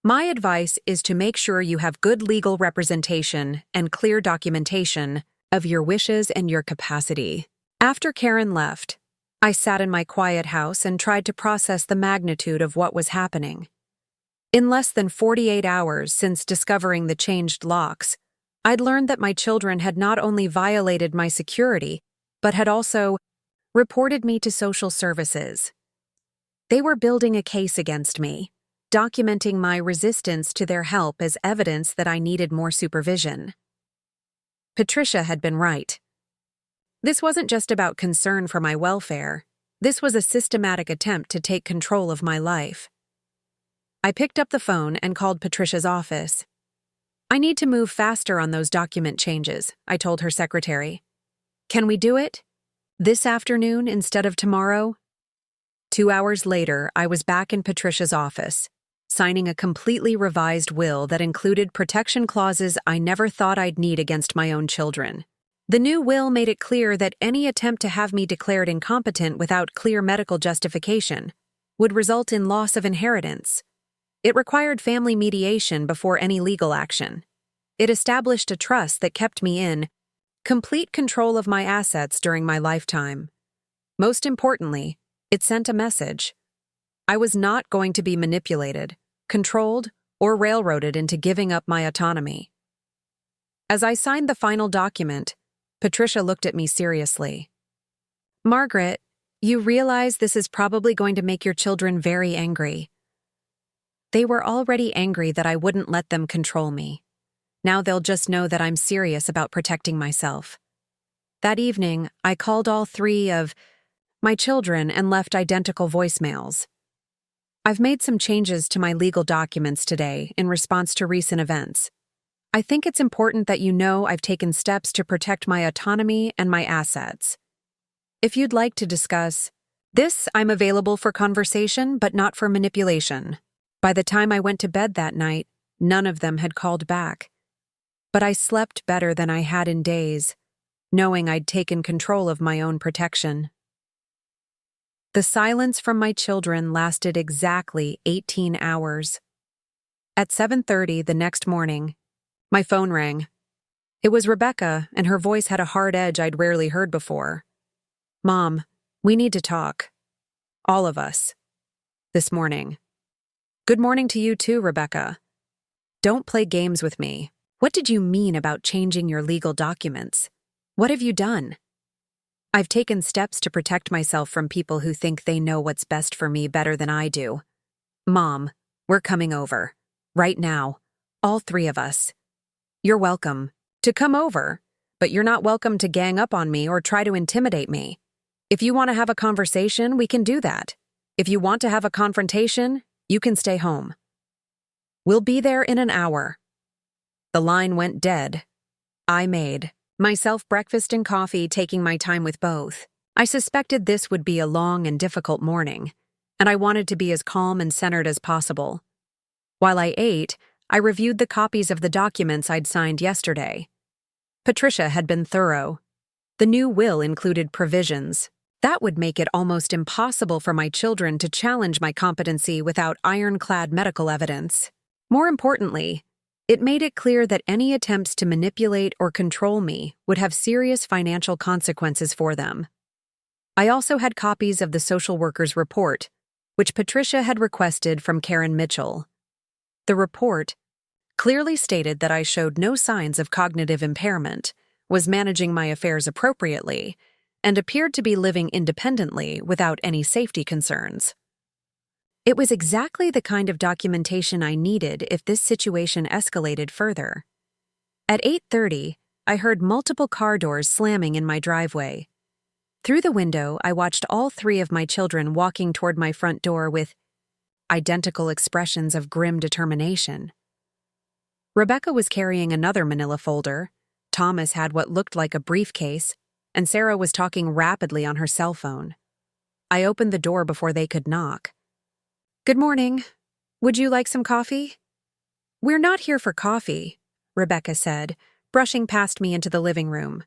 My advice is to make sure you have good legal representation and clear documentation of your wishes and your capacity." After Karen left, I sat in my quiet house and tried to process the magnitude of what was happening. In less than 48 hours since discovering the changed locks, I'd learned that my children had not only violated my security, but had also reported me to social services. They were building a case against me, documenting my resistance to their help as evidence that I needed more supervision. Patricia had been right. This wasn't just about concern for my welfare. This was a systematic attempt to take control of my life. I picked up the phone and called Patricia's office. "I need to move faster on those document changes," I told her secretary. "Can we do it this afternoon instead of tomorrow?" 2 hours later, I was back in Patricia's office, signing a completely revised will that included protection clauses I never thought I'd need against my own children. The new will made it clear that any attempt to have me declared incompetent without clear medical justification would result in loss of inheritance. It required family mediation before any legal action. It established a trust that kept me in complete control of my assets during my lifetime. Most importantly, it sent a message. I was not going to be manipulated, controlled, or railroaded into giving up my autonomy. As I signed the final document, Patricia looked at me seriously. "Margaret, you realize this is probably going to make your children very angry." They were already angry that I wouldn't let them control me. Now they'll just know that I'm serious about protecting myself. That evening, I called all 3 of my children and left identical voicemails. I've made some changes to my legal documents today in response to recent events. I think it's important that you know I've taken steps to protect my autonomy and my assets. If you'd like to discuss this, I'm available for conversation, but not for manipulation. By the time I went to bed that night, none of them had called back. But I slept better than I had in days, knowing I'd taken control of my own protection. The silence from my children lasted exactly 18 hours. At 7:30 the next morning, my phone rang. It was Rebecca, and her voice had a hard edge I'd rarely heard before. "Mom, we need to talk. All of us. This morning." "Good morning to you too, Rebecca. Don't play games with me. What did you mean about changing your legal documents? What have you done?" "I've taken steps to protect myself from people who think they know what's best for me better than I do. Mom, we're coming over. Right now. All three of us. You're welcome to come over, but you're not welcome to gang up on me or try to intimidate me. If you want to have a conversation, we can do that. If you want to have a confrontation, you can stay home. We'll be there in an hour." The line went dead. I made myself breakfast and coffee, taking my time with both. I suspected this would be a long and difficult morning, and I wanted to be as calm and centered as possible. While I ate, I reviewed the copies of the documents I'd signed yesterday. Patricia had been thorough. The new will included provisions that would make it almost impossible for my children to challenge my competency without ironclad medical evidence. More importantly, it made it clear that any attempts to manipulate or control me would have serious financial consequences for them. I also had copies of the social worker's report, which Patricia had requested from Karen Mitchell. The report clearly stated that I showed no signs of cognitive impairment, was managing my affairs appropriately, and appeared to be living independently without any safety concerns. It was exactly the kind of documentation I needed if this situation escalated further. At 8:30, I heard multiple car doors slamming in my driveway. Through the window, I watched all three of my children walking toward my front door with identical expressions of grim determination. Rebecca was carrying another manila folder, Thomas had what looked like a briefcase, and Sarah was talking rapidly on her cell phone. I opened the door before they could knock. "Good morning. Would you like some coffee?" "We're not here for coffee," Rebecca said, brushing past me into the living room.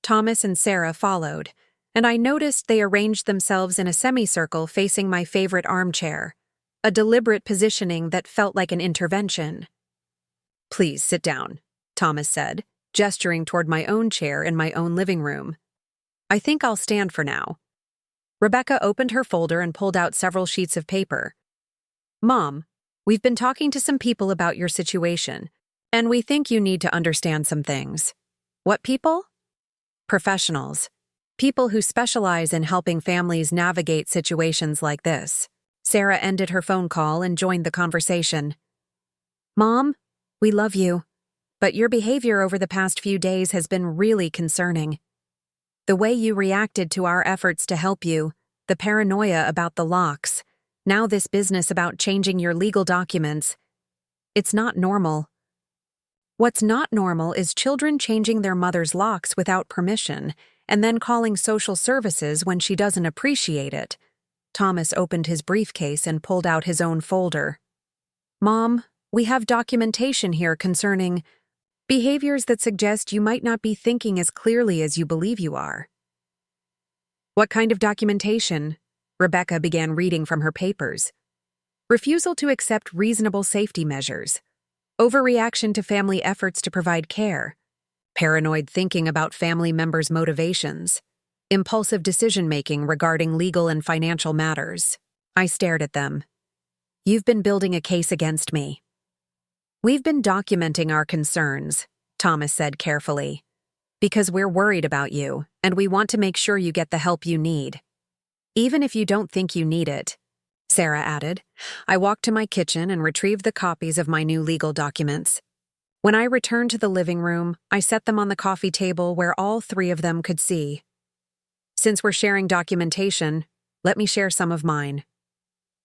Thomas and Sarah followed, and I noticed they arranged themselves in a semicircle facing my favorite armchair, a deliberate positioning that felt like an intervention. "Please sit down," Thomas said, gesturing toward my own chair in my own living room. "I think I'll stand for now." Rebecca opened her folder and pulled out several sheets of paper. "Mom, we've been talking to some people about your situation, and we think you need to understand some things." "What people?" "Professionals. People who specialize in helping families navigate situations like this." Sarah ended her phone call and joined the conversation. "Mom, we love you, but your behavior over the past few days has been really concerning. The way you reacted to our efforts to help you, the paranoia about the locks, now this business about changing your legal documents. It's not normal. What's not normal is children changing their mother's locks without permission and then calling social services when she doesn't appreciate it." Thomas opened his briefcase and pulled out his own folder. "Mom, we have documentation here concerning behaviors that suggest you might not be thinking as clearly as you believe you are." "What kind of documentation?" Rebecca began reading from her papers. "Refusal to accept reasonable safety measures. Overreaction to family efforts to provide care. Paranoid thinking about family members' motivations. Impulsive decision-making regarding legal and financial matters." I stared at them. "You've been building a case against me." "We've been documenting our concerns," Thomas said carefully, "because we're worried about you, and we want to make sure you get the help you need. Even if you don't think you need it," Sarah added. I walked to my kitchen and retrieved the copies of my new legal documents. When I returned to the living room, I set them on the coffee table where all three of them could see. "Since we're sharing documentation, let me share some of mine."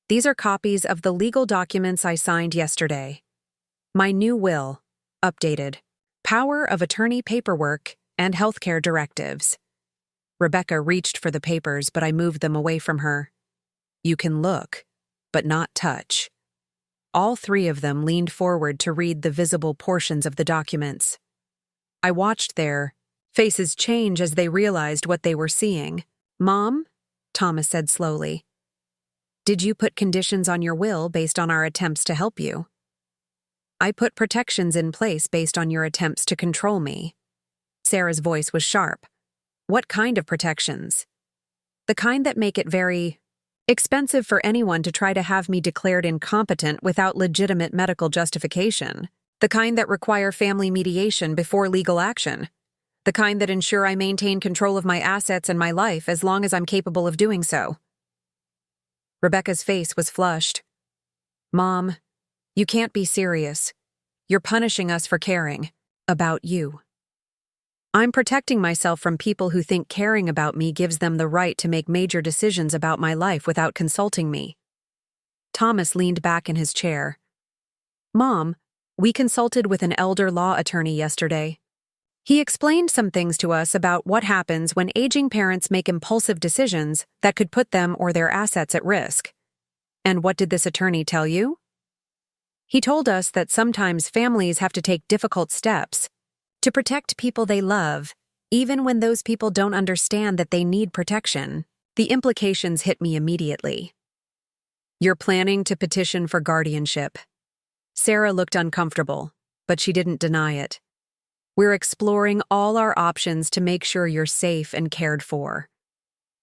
These are copies of the legal documents I signed yesterday. My new will, updated, power of attorney paperwork, and healthcare directives. Rebecca reached for the papers, but I moved them away from her. You can look, but not touch. All three of them leaned forward to read the visible portions of the documents. I watched their faces change as they realized what they were seeing. Mom, Thomas said slowly, did you put conditions on your will based on our attempts to help you? I put protections in place based on your attempts to control me. Sarah's voice was sharp. What kind of protections? The kind that make it very expensive for anyone to try to have me declared incompetent without legitimate medical justification. The kind that require family mediation before legal action. The kind that ensure I maintain control of my assets and my life as long as I'm capable of doing so. Rebecca's face was flushed. Mom, you can't be serious. You're punishing us for caring about you. I'm protecting myself from people who think caring about me gives them the right to make major decisions about my life without consulting me. Thomas leaned back in his chair. Mom, we consulted with an elder law attorney yesterday. He explained some things to us about what happens when aging parents make impulsive decisions that could put them or their assets at risk. And what did this attorney tell you? He told us that sometimes families have to take difficult steps to protect people they love, even when those people don't understand that they need protection. The implications hit me immediately. You're planning to petition for guardianship. Sarah looked uncomfortable, but she didn't deny it. We're exploring all our options to make sure you're safe and cared for.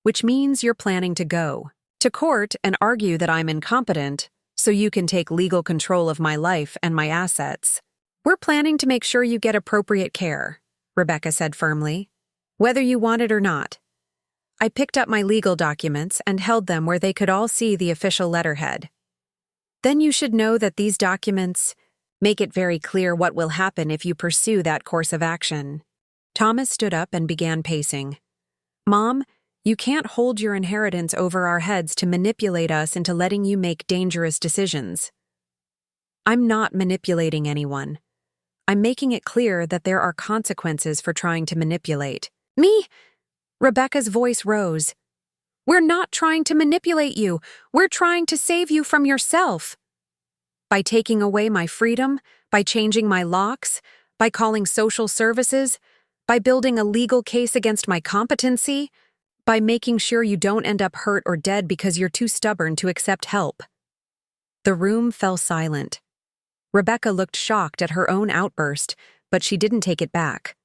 Which means you're planning to go to court and argue that I'm incompetent so you can take legal control of my life and my assets. We're planning to make sure you get appropriate care, Rebecca said firmly, whether you want it or not. I picked up my legal documents and held them where they could all see the official letterhead. Then you should know that these documents make it very clear what will happen if you pursue that course of action. Thomas stood up and began pacing. Mom, you can't hold your inheritance over our heads to manipulate us into letting you make dangerous decisions. I'm not manipulating anyone. I'm making it clear that there are consequences for trying to manipulate. Me? Rebecca's voice rose. We're not trying to manipulate you. We're trying to save you from yourself. By taking away my freedom, by changing my locks, by calling social services, by building a legal case against my competency, by making sure you don't end up hurt or dead because you're too stubborn to accept help. The room fell silent. Rebecca looked shocked at her own outburst, but she didn't take it back.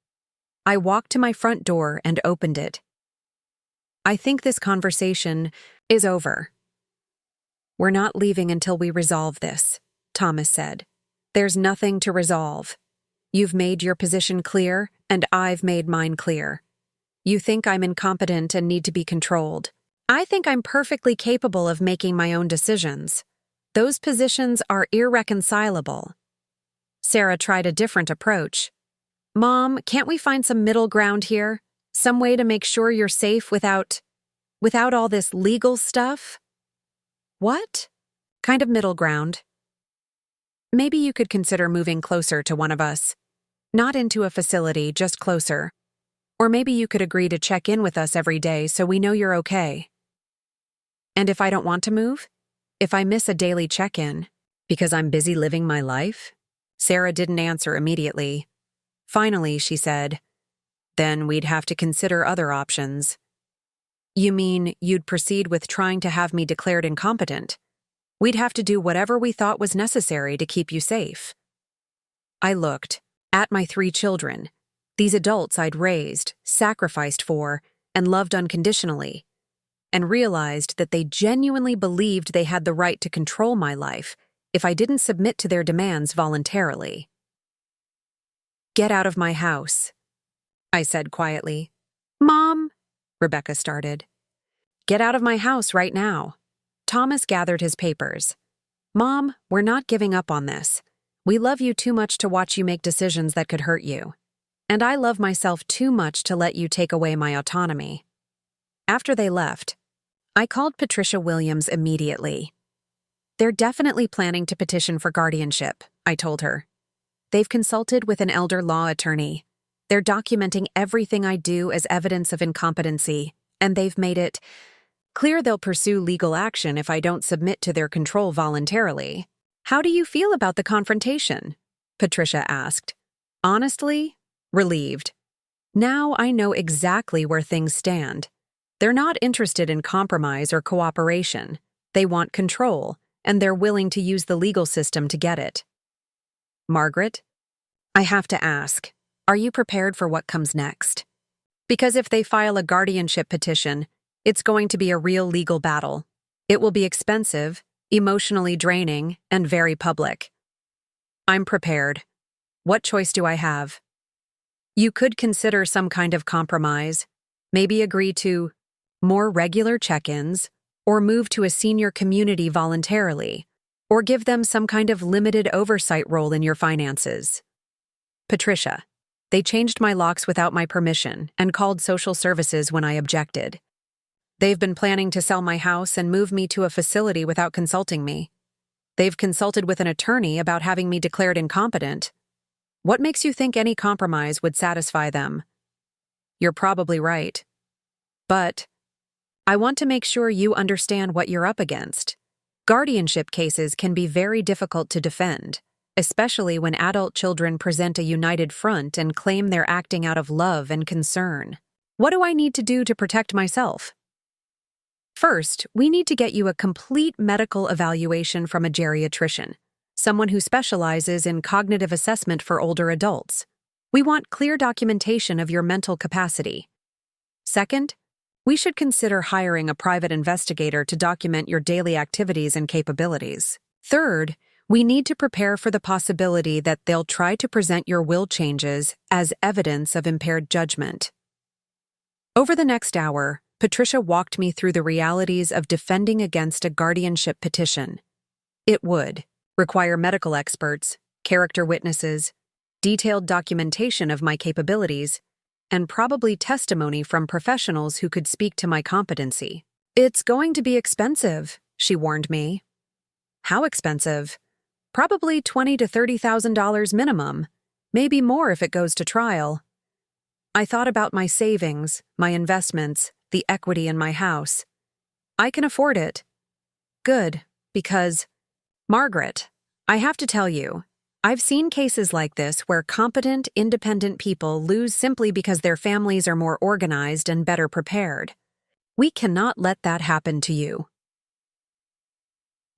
I walked to my front door and opened it. I think this conversation is over. We're not leaving until we resolve this, Thomas said. There's nothing to resolve. You've made your position clear, and I've made mine clear. You think I'm incompetent and need to be controlled. I think I'm perfectly capable of making my own decisions. Those positions are irreconcilable. Sarah tried a different approach. Mom, can't we find some middle ground here? Some way to make sure you're safe without all this legal stuff? What? Kind of middle ground. Maybe you could consider moving closer to one of us. Not into a facility, just closer. Or maybe you could agree to check in with us every day so we know you're okay. And if I don't want to move? If I miss a daily check-in, because I'm busy living my life? Sarah didn't answer immediately. Finally, she said, then we'd have to consider other options. You mean you'd proceed with trying to have me declared incompetent? We'd have to do whatever we thought was necessary to keep you safe. I looked at my 3 children, these adults I'd raised, sacrificed for, and loved unconditionally, and realized that they genuinely believed they had the right to control my life if I didn't submit to their demands voluntarily. Get out of my house, I said quietly. Mom, Rebecca started. Get out of my house right now. Thomas gathered his papers. Mom, we're not giving up on this. We love you too much to watch you make decisions that could hurt you. And I love myself too much to let you take away my autonomy. After they left, I called Patricia Williams immediately. They're definitely planning to petition for guardianship, I told her. They've consulted with an elder law attorney. They're documenting everything I do as evidence of incompetency, and they've made it clear they'll pursue legal action if I don't submit to their control voluntarily. How do you feel about the confrontation? Patricia asked. Honestly, relieved. Now I know exactly where things stand. They're not interested in compromise or cooperation. They want control, and they're willing to use the legal system to get it. Margaret, I have to ask, are you prepared for what comes next? Because if they file a guardianship petition, it's going to be a real legal battle. It will be expensive, emotionally draining, and very public. I'm prepared. What choice do I have? You could consider some kind of compromise, maybe agree to more regular check-ins, or move to a senior community voluntarily, or give them some kind of limited oversight role in your finances. Patricia, they changed my locks without my permission and called social services when I objected. They've been planning to sell my house and move me to a facility without consulting me. They've consulted with an attorney about having me declared incompetent. What makes you think any compromise would satisfy them? You're probably right. But I want to make sure you understand what you're up against. Guardianship cases can be very difficult to defend, especially when adult children present a united front and claim they're acting out of love and concern. What do I need to do to protect myself? First, we need to get you a complete medical evaluation from a geriatrician, someone who specializes in cognitive assessment for older adults. We want clear documentation of your mental capacity. Second, we should consider hiring a private investigator to document your daily activities and capabilities. Third, we need to prepare for the possibility that they'll try to present your will changes as evidence of impaired judgment. Over the next hour, Patricia walked me through the realities of defending against a guardianship petition. It would require medical experts, character witnesses, detailed documentation of my capabilities, and probably testimony from professionals who could speak to my competency. It's going to be expensive, she warned me. How expensive? Probably $20,000 to $30,000 minimum, maybe more if it goes to trial. I thought about my savings, my investments, the equity in my house. I can afford it. Good, because, Margaret, I have to tell you, I've seen cases like this where competent, independent people lose simply because their families are more organized and better prepared. We cannot let that happen to you.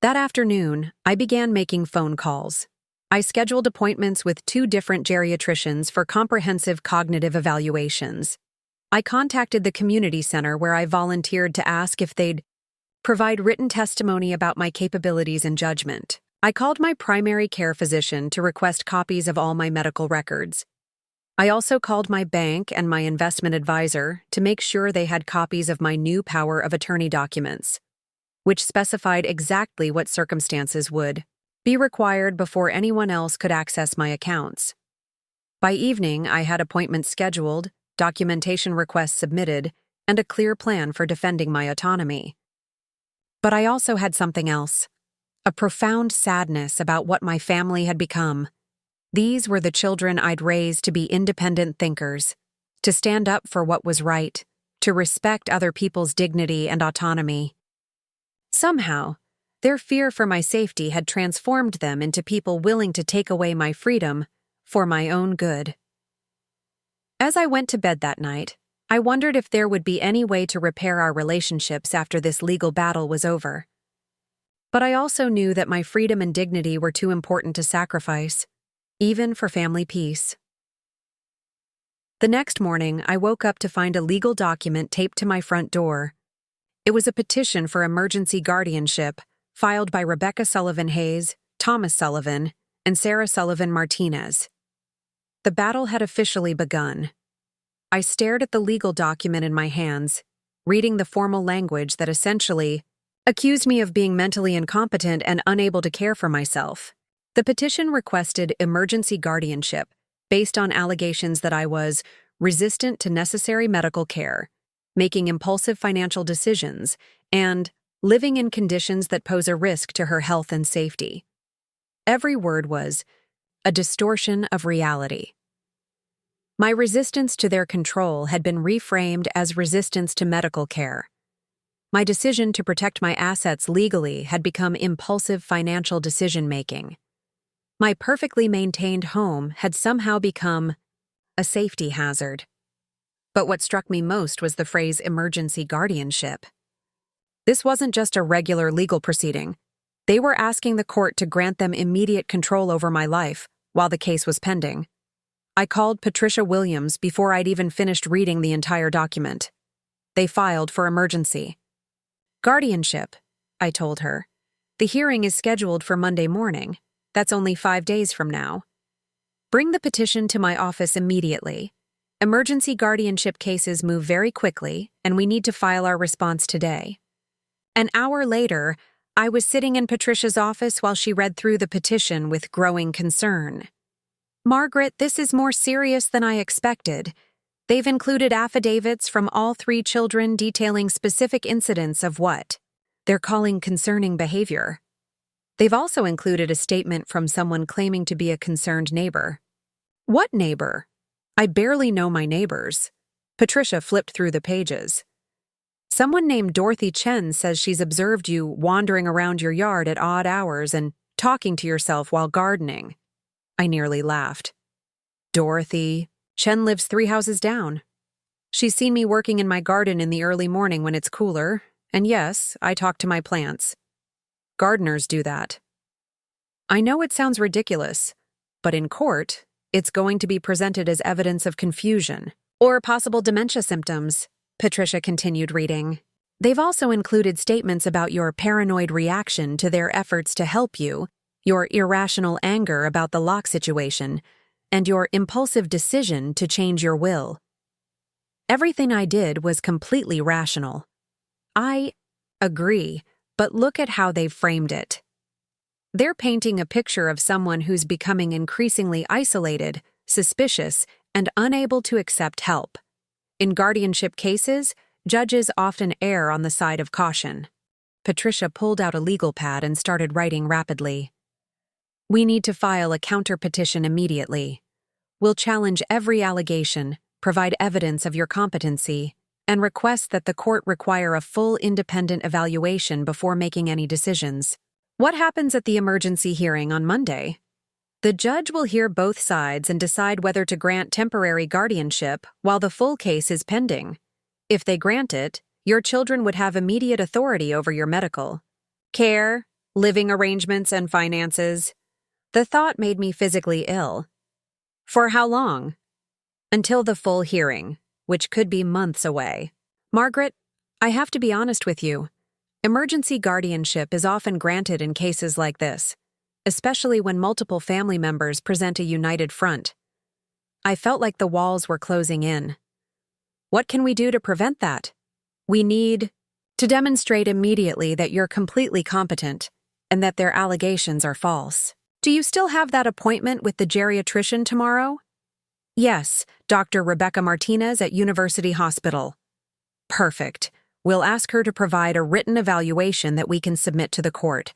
That afternoon, I began making phone calls. I scheduled appointments with 2 different geriatricians for comprehensive cognitive evaluations. I contacted the community center where I volunteered to ask if they'd provide written testimony about my capabilities and judgment. I called my primary care physician to request copies of all my medical records. I also called my bank and my investment advisor to make sure they had copies of my new power of attorney documents, which specified exactly what circumstances would be required before anyone else could access my accounts. By evening, I had appointments scheduled, documentation requests submitted, and a clear plan for defending my autonomy. But I also had something else, a profound sadness about what my family had become. These were the children I'd raised to be independent thinkers, to stand up for what was right, to respect other people's dignity and autonomy. Somehow, their fear for my safety had transformed them into people willing to take away my freedom for my own good. As I went to bed that night, I wondered if there would be any way to repair our relationships after this legal battle was over. But I also knew that my freedom and dignity were too important to sacrifice, even for family peace. The next morning, I woke up to find a legal document taped to my front door. It was a petition for emergency guardianship filed by Rebecca Sullivan Hayes, Thomas Sullivan, and Sarah Sullivan Martinez. The battle had officially begun. I stared at the legal document in my hands, reading the formal language that essentially accused me of being mentally incompetent and unable to care for myself. The petition requested emergency guardianship based on allegations that I was resistant to necessary medical care, making impulsive financial decisions, and living in conditions that pose a risk to her health and safety. Every word was a distortion of reality. My resistance to their control had been reframed as resistance to medical care. My decision to protect my assets legally had become impulsive financial decision-making. My perfectly maintained home had somehow become a safety hazard. But what struck me most was the phrase emergency guardianship. This wasn't just a regular legal proceeding. They were asking the court to grant them immediate control over my life while the case was pending. I called Patricia Williams before I'd even finished reading the entire document. They filed for emergency guardianship, I told her. The hearing is scheduled for Monday morning. That's only 5 days from now. Bring the petition to my office immediately. Emergency guardianship cases move very quickly, and we need to file our response today. An hour later, I was sitting in Patricia's office while she read through the petition with growing concern. Margaret, this is more serious than I expected. They've included affidavits from all 3 children detailing specific incidents of what they're calling concerning behavior. They've also included a statement from someone claiming to be a concerned neighbor. What neighbor? I barely know my neighbors. Patricia flipped through the pages. Someone named Dorothy Chen says she's observed you wandering around your yard at odd hours and talking to yourself while gardening. I nearly laughed. Dorothy? Chen lives 3 houses down. She's seen me working in my garden in the early morning when it's cooler, and yes, I talk to my plants. Gardeners do that. I know it sounds ridiculous, but in court, it's going to be presented as evidence of confusion or possible dementia symptoms, Patricia continued reading. They've also included statements about your paranoid reaction to their efforts to help you, your irrational anger about the lock situation, and your impulsive decision to change your will. Everything I did was completely rational. I agree, but look at how they've framed it. They're painting a picture of someone who's becoming increasingly isolated, suspicious, and unable to accept help. In guardianship cases, judges often err on the side of caution. Patricia pulled out a legal pad and started writing rapidly. We need to file a counter-petition immediately. We'll challenge every allegation, provide evidence of your competency, and request that the court require a full independent evaluation before making any decisions. What happens at the emergency hearing on Monday? The judge will hear both sides and decide whether to grant temporary guardianship while the full case is pending. If they grant it, your children would have immediate authority over your medical care, living arrangements, and finances. The thought made me physically ill. For how long? Until the full hearing, which could be months away. Margaret, I have to be honest with you. Emergency guardianship is often granted in cases like this, especially when multiple family members present a united front. I felt like the walls were closing in. What can we do to prevent that? We need to demonstrate immediately that you're completely competent and that their allegations are false. Do you still have that appointment with the geriatrician tomorrow? Yes, Dr. Rebecca Martinez at University Hospital. Perfect. We'll ask her to provide a written evaluation that we can submit to the court.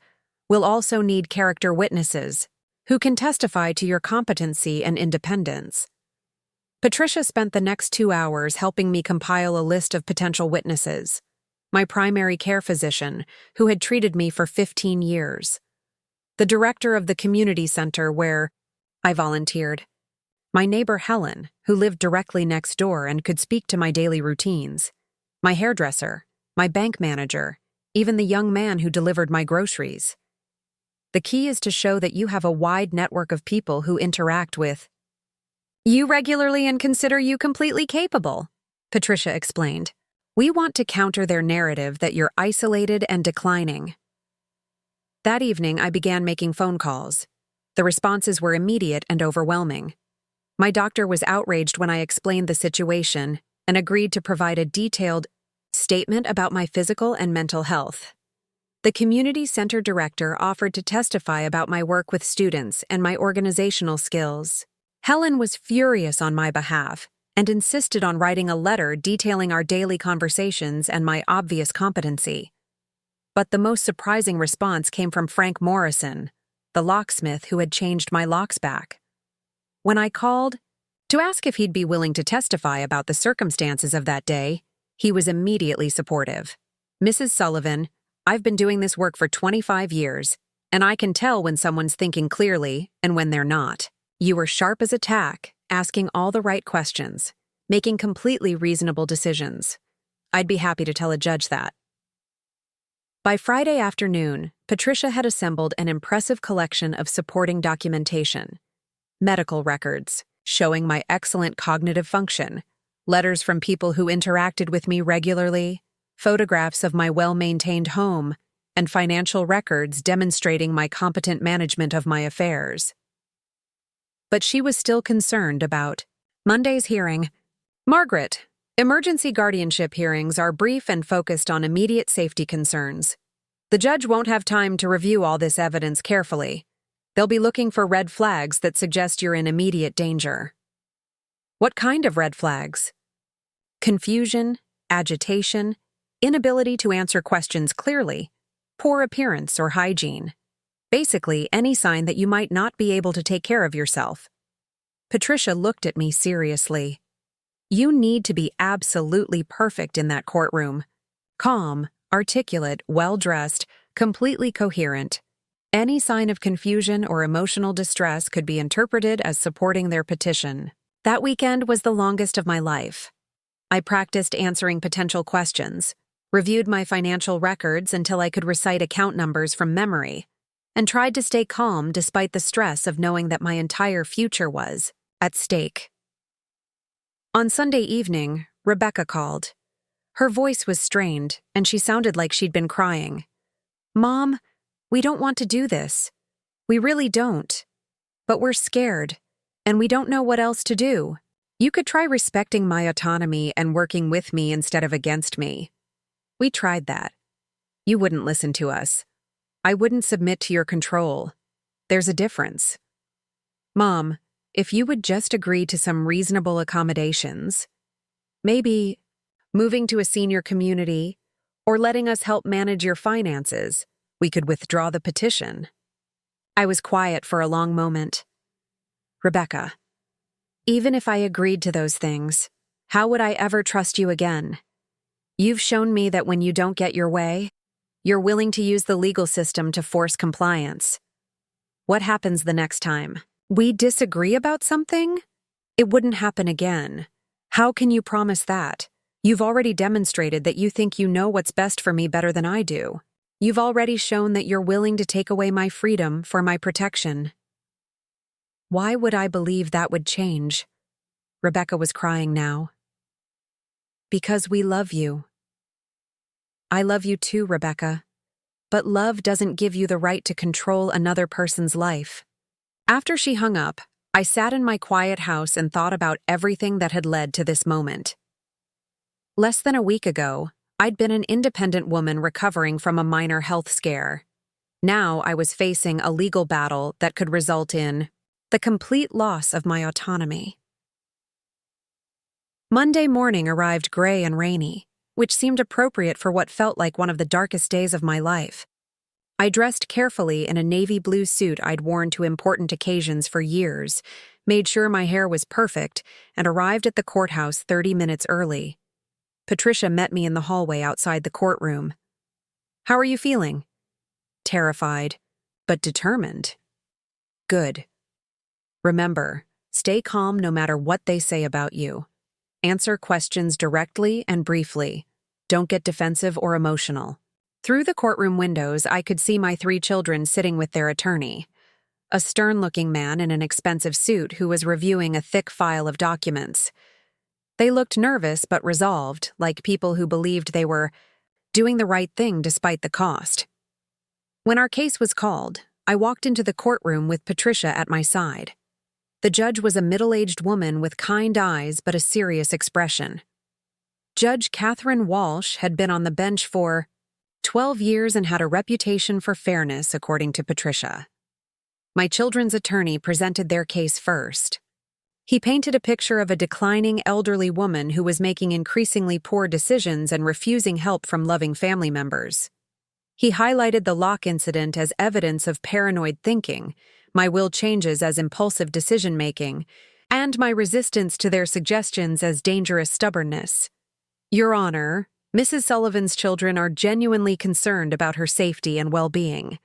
We'll also need character witnesses who can testify to your competency and independence. Patricia spent the next 2 hours helping me compile a list of potential witnesses. My primary care physician, who had treated me for 15 years. The director of the community center where I volunteered. My neighbor Helen, who lived directly next door and could speak to my daily routines. My hairdresser, my bank manager, even the young man who delivered my groceries. The key is to show that you have a wide network of people who interact with you regularly and consider you completely capable, Patricia explained. We want to counter their narrative that you're isolated and declining. That evening, I began making phone calls. The responses were immediate and overwhelming. My doctor was outraged when I explained the situation and agreed to provide a detailed statement about my physical and mental health. The community center director offered to testify about my work with students and my organizational skills. Helen was furious on my behalf and insisted on writing a letter detailing our daily conversations and my obvious competency. But the most surprising response came from Frank Morrison, the locksmith who had changed my locks back. When I called to ask if he'd be willing to testify about the circumstances of that day, he was immediately supportive. "Mrs. Sullivan, I've been doing this work for 25 years, and I can tell when someone's thinking clearly and when they're not. You were sharp as a tack, asking all the right questions, making completely reasonable decisions. I'd be happy to tell a judge that." By Friday afternoon, Patricia had assembled an impressive collection of supporting documentation: medical records showing my excellent cognitive function, letters from people who interacted with me regularly, photographs of my well-maintained home, and financial records demonstrating my competent management of my affairs. But she was still concerned about Monday's hearing. "Margaret, emergency guardianship hearings are brief and focused on immediate safety concerns. The judge won't have time to review all this evidence carefully. They'll be looking for red flags that suggest you're in immediate danger." What kind of red flags? Confusion, agitation, inability to answer questions clearly, poor appearance or hygiene. Basically, any sign that you might not be able to take care of yourself. Patricia looked at me seriously. "You need to be absolutely perfect in that courtroom. Calm, articulate, well-dressed, completely coherent. Any sign of confusion or emotional distress could be interpreted as supporting their petition." That weekend was the longest of my life. I practiced answering potential questions, reviewed my financial records until I could recite account numbers from memory, and tried to stay calm despite the stress of knowing that my entire future was at stake. On Sunday evening, Rebecca called. Her voice was strained, and she sounded like she'd been crying. "Mom, we don't want to do this. We really don't. But we're scared, and we don't know what else to do. You could try respecting my autonomy and working with me instead of against me. We tried that. You wouldn't listen to us. I wouldn't submit to your control. There's a difference. Mom, if you would just agree to some reasonable accommodations, maybe moving to a senior community or letting us help manage your finances, we could withdraw the petition." I was quiet for a long moment. "Rebecca, even if I agreed to those things, how would I ever trust you again? You've shown me that when you don't get your way, you're willing to use the legal system to force compliance. What happens the next time? We disagree about something? It wouldn't happen again. How can you promise that? You've already demonstrated that you think you know what's best for me better than I do. You've already shown that you're willing to take away my freedom for my protection." Why would I believe that would change? Rebecca was crying now. "Because we love you. I love you too, Rebecca. But love doesn't give you the right to control another person's life." After she hung up, I sat in my quiet house and thought about everything that had led to this moment. Less than a week ago, I'd been an independent woman recovering from a minor health scare. Now I was facing a legal battle that could result in the complete loss of my autonomy. Monday morning arrived gray and rainy, which seemed appropriate for what felt like one of the darkest days of my life. I dressed carefully in a navy blue suit I'd worn to important occasions for years, made sure my hair was perfect, and arrived at the courthouse 30 minutes early. Patricia met me in the hallway outside the courtroom. "How are you feeling?" "Terrified, but determined." "Good. Remember, stay calm no matter what they say about you. Answer questions directly and briefly. Don't get defensive or emotional." Through the courtroom windows, I could see my 3 children sitting with their attorney, a stern-looking man in an expensive suit who was reviewing a thick file of documents. They looked nervous but resolved, like people who believed they were doing the right thing despite the cost. When our case was called, I walked into the courtroom with Patricia at my side. The judge was a middle-aged woman with kind eyes but a serious expression. Judge Catherine Walsh had been on the bench for 12 years and had a reputation for fairness, according to Patricia. My children's attorney presented their case first. He painted a picture of a declining elderly woman who was making increasingly poor decisions and refusing help from loving family members. He highlighted the lock incident as evidence of paranoid thinking, my will changes as impulsive decision-making, and my resistance to their suggestions as dangerous stubbornness. Your Honor, Mrs. Sullivan's children are genuinely concerned about her safety and well-being.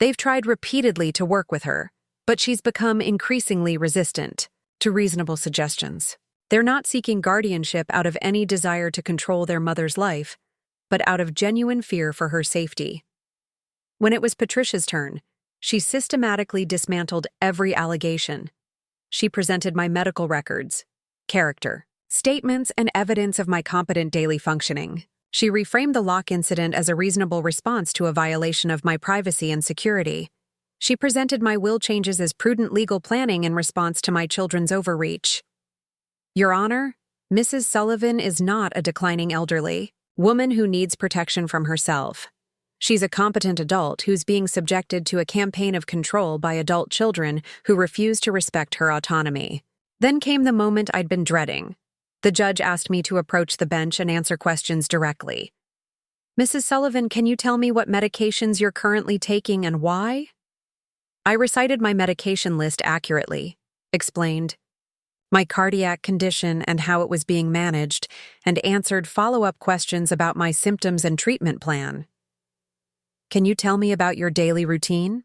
They've tried repeatedly to work with her, but she's become increasingly resistant to reasonable suggestions. They're not seeking guardianship out of any desire to control their mother's life, but out of genuine fear for her safety. When it was Patricia's turn, she systematically dismantled every allegation. She presented my medical records, character, statements, and evidence of my competent daily functioning. She reframed the lock incident as a reasonable response to a violation of my privacy and security. She presented my will changes as prudent legal planning in response to my children's overreach. Your Honor, Mrs. Sullivan is not a declining elderly woman who needs protection from herself. She's a competent adult who's being subjected to a campaign of control by adult children who refuse to respect her autonomy. Then came the moment I'd been dreading. The judge asked me to approach the bench and answer questions directly. Mrs. Sullivan, can you tell me what medications you're currently taking and why? I recited my medication list accurately, explained my cardiac condition and how it was being managed, and answered follow-up questions about my symptoms and treatment plan. Can you tell me about your daily routine?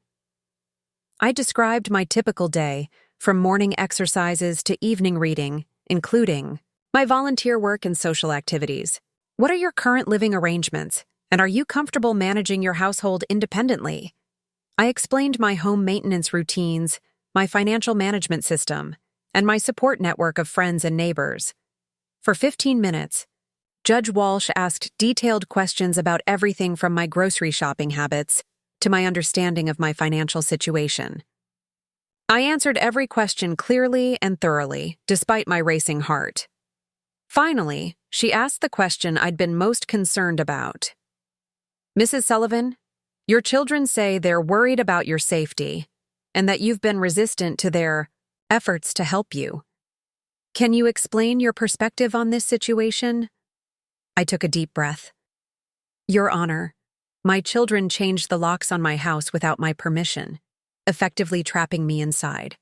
I described my typical day, from morning exercises to evening reading, including my volunteer work and social activities. What are your current living arrangements, and are you comfortable managing your household independently? I explained my home maintenance routines, my financial management system, and my support network of friends and neighbors. For 15 minutes, Judge Walsh asked detailed questions about everything from my grocery shopping habits to my understanding of my financial situation. I answered every question clearly and thoroughly, despite my racing heart. Finally, she asked the question I'd been most concerned about. Mrs. Sullivan, your children say they're worried about your safety and that you've been resistant to their efforts to help you. Can you explain your perspective on this situation? I took a deep breath. Your Honor, my children changed the locks on my house without my permission, effectively trapping me inside.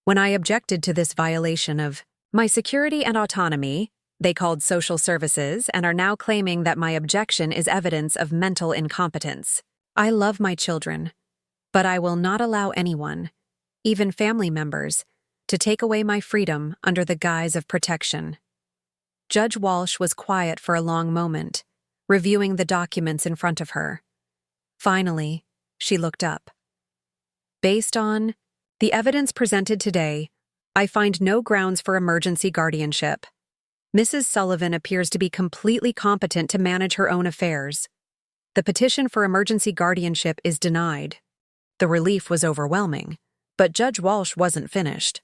When I objected to this violation of my security and autonomy, they called social services and are now claiming that my objection is evidence of mental incompetence. I love my children, but I will not allow anyone, even family members, to take away my freedom under the guise of protection. Judge Walsh was quiet for a long moment, reviewing the documents in front of her. Finally, she looked up. Based on the evidence presented today, I find no grounds for emergency guardianship. Mrs. Sullivan appears to be completely competent to manage her own affairs. The petition for emergency guardianship is denied. The relief was overwhelming, but Judge Walsh wasn't finished.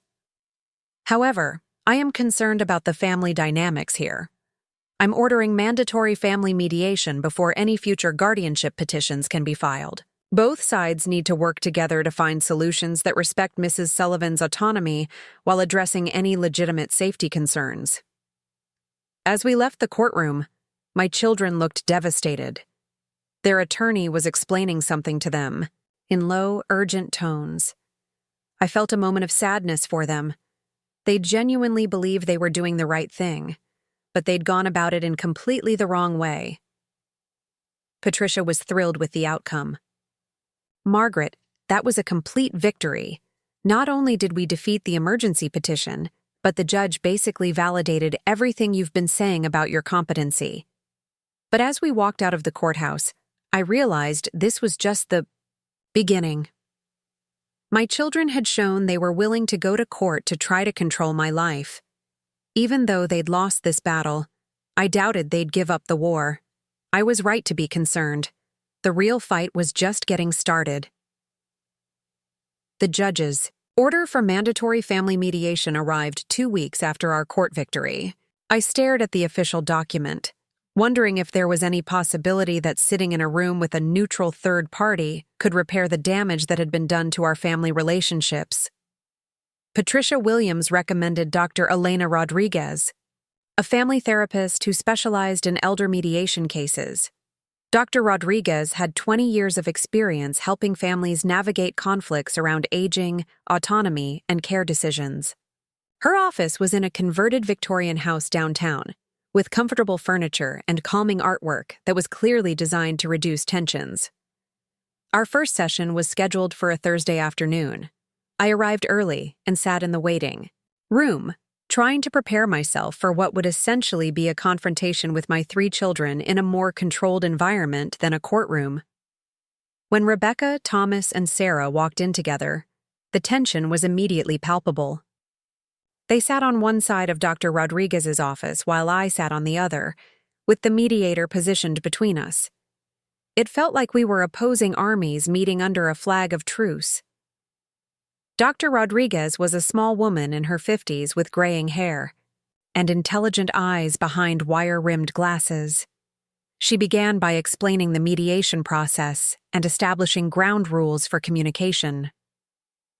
However, I am concerned about the family dynamics here. I'm ordering mandatory family mediation before any future guardianship petitions can be filed. Both sides need to work together to find solutions that respect Mrs. Sullivan's autonomy while addressing any legitimate safety concerns. As we left the courtroom, my children looked devastated. Their attorney was explaining something to them in low, urgent tones. I felt a moment of sadness for them. They genuinely believed they were doing the right thing, but they'd gone about it in completely the wrong way. Patricia was thrilled with the outcome. Margaret, that was a complete victory. Not only did we defeat the emergency petition, but the judge basically validated everything you've been saying about your competency. But as we walked out of the courthouse, I realized this was just the beginning. My children had shown they were willing to go to court to try to control my life. Even though they'd lost this battle, I doubted they'd give up the war. I was right to be concerned. The real fight was just getting started. The judge's order for mandatory family mediation arrived 2 weeks after our court victory. I stared at the official document, wondering if there was any possibility that sitting in a room with a neutral third party could repair the damage that had been done to our family relationships. Patricia Williams recommended Dr. Elena Rodriguez, a family therapist who specialized in elder mediation cases. Dr. Rodriguez had 20 years of experience helping families navigate conflicts around aging, autonomy, and care decisions. Her office was in a converted Victorian house downtown, with comfortable furniture and calming artwork that was clearly designed to reduce tensions. Our first session was scheduled for a Thursday afternoon. I arrived early and sat in the waiting room, trying to prepare myself for what would essentially be a confrontation with my 3 children in a more controlled environment than a courtroom. When Rebecca, Thomas, and Sarah walked in together, the tension was immediately palpable. They sat on one side of Dr. Rodriguez's office while I sat on the other, with the mediator positioned between us. It felt like we were opposing armies meeting under a flag of truce. Dr. Rodriguez was a small woman in her 50s with graying hair and intelligent eyes behind wire-rimmed glasses. She began by explaining the mediation process and establishing ground rules for communication.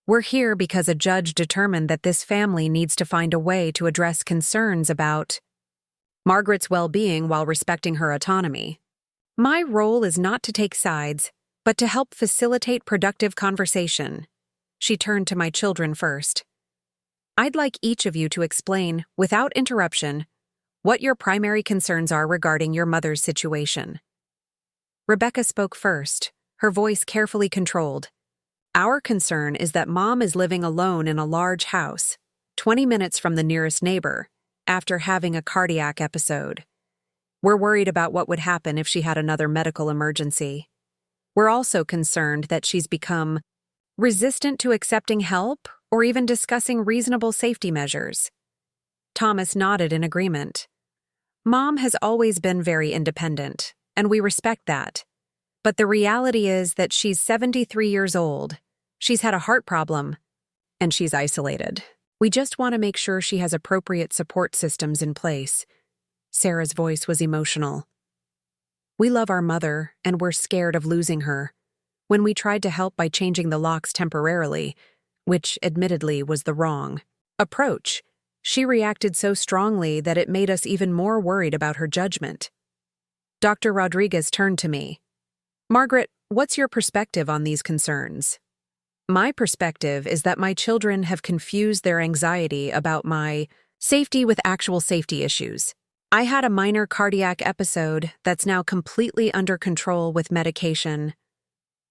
"We're here because a judge determined that this family needs to find a way to address concerns about Margaret's well-being while respecting her autonomy. My role is not to take sides, but to help facilitate productive conversation." She turned to my children first. "I'd like each of you to explain, without interruption, what your primary concerns are regarding your mother's situation." Rebecca spoke first, her voice carefully controlled. "Our concern is that Mom is living alone in a large house, 20 minutes from the nearest neighbor, after having a cardiac episode. We're worried about what would happen if she had another medical emergency. We're also concerned that she's become resistant to accepting help or even discussing reasonable safety measures." Thomas nodded in agreement. "Mom has always been very independent, and we respect that. But the reality is that she's 73 years old, she's had a heart problem, and she's isolated. We just want to make sure she has appropriate support systems in place." Sarah's voice was emotional. "We love our mother, and we're scared of losing her. When we tried to help by changing the locks temporarily, which admittedly was the wrong approach, she reacted so strongly that it made us even more worried about her judgment." Dr. Rodriguez turned to me. "Margaret, what's your perspective on these concerns?" "My perspective is that my children have confused their anxiety about my safety with actual safety issues. I had a minor cardiac episode that's now completely under control with medication.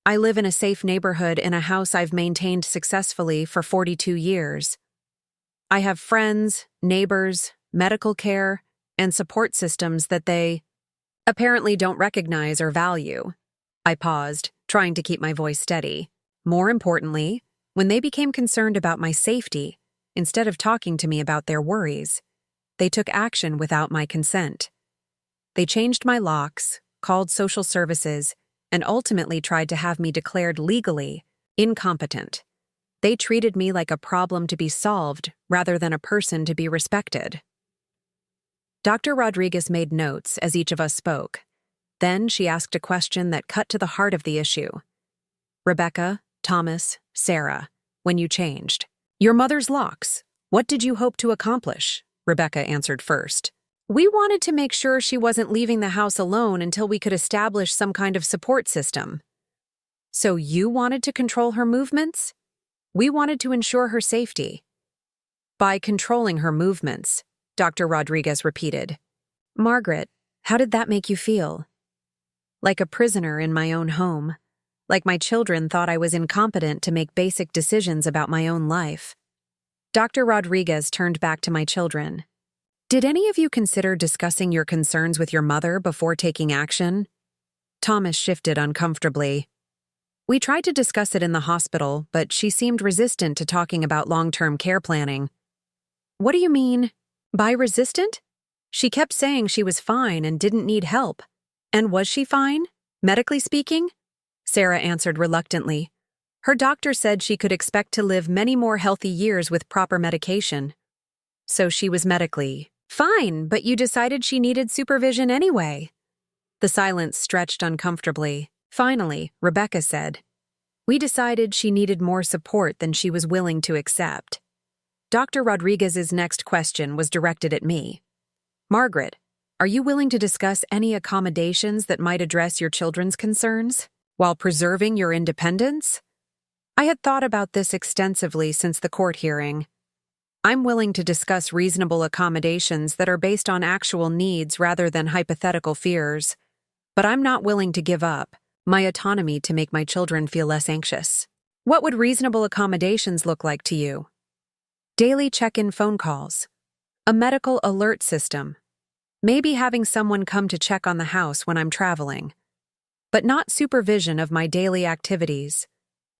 I live in a safe neighborhood in a house I've maintained successfully for 42 years. I have friends, neighbors, medical care, and support systems that they apparently don't recognize or value." I paused, trying to keep my voice steady. More importantly, when they became concerned about my safety, instead of talking to me about their worries, they took action without my consent. They changed my locks, called social services, and ultimately tried to have me declared legally incompetent. They treated me like a problem to be solved rather than a person to be respected. Dr. Rodriguez made notes as each of us spoke. Then she asked a question that cut to the heart of the issue. "Rebecca, Thomas, Sarah, when you changed your mother's locks, what did you hope to accomplish?" Rebecca answered first. "We wanted to make sure she wasn't leaving the house alone until we could establish some kind of support system." "So you wanted to control her movements?" "We wanted to ensure her safety." "By controlling her movements," Dr. Rodriguez repeated. "Margaret, how did that make you feel?" "Like a prisoner in my own home. Like my children thought I was incompetent to make basic decisions about my own life." Dr. Rodriguez turned back to my children. "Did any of you consider discussing your concerns with your mother before taking action?" Thomas shifted uncomfortably. "We tried to discuss it in the hospital, but she seemed resistant to talking about long-term care planning." "What do you mean by resistant?" "She kept saying she was fine and didn't need help." "And was she fine, medically speaking?" Sarah answered reluctantly. "Her doctor said she could expect to live many more healthy years with proper medication." "So she was medically fine, but you decided she needed supervision anyway." The silence stretched uncomfortably. Finally, Rebecca said, "We decided she needed more support than she was willing to accept." Dr. Rodriguez's next question was directed at me. "Margaret, Are you willing to discuss any accommodations that might address your children's concerns while preserving your independence? I had thought about this extensively since the court hearing. I'm willing to discuss reasonable accommodations that are based on actual needs rather than hypothetical fears, but I'm not willing to give up my autonomy to make my children feel less anxious. What would reasonable accommodations look like to you? Daily check-in phone calls, a medical alert system, maybe having someone come to check on the house when I'm traveling, but not supervision of my daily activities,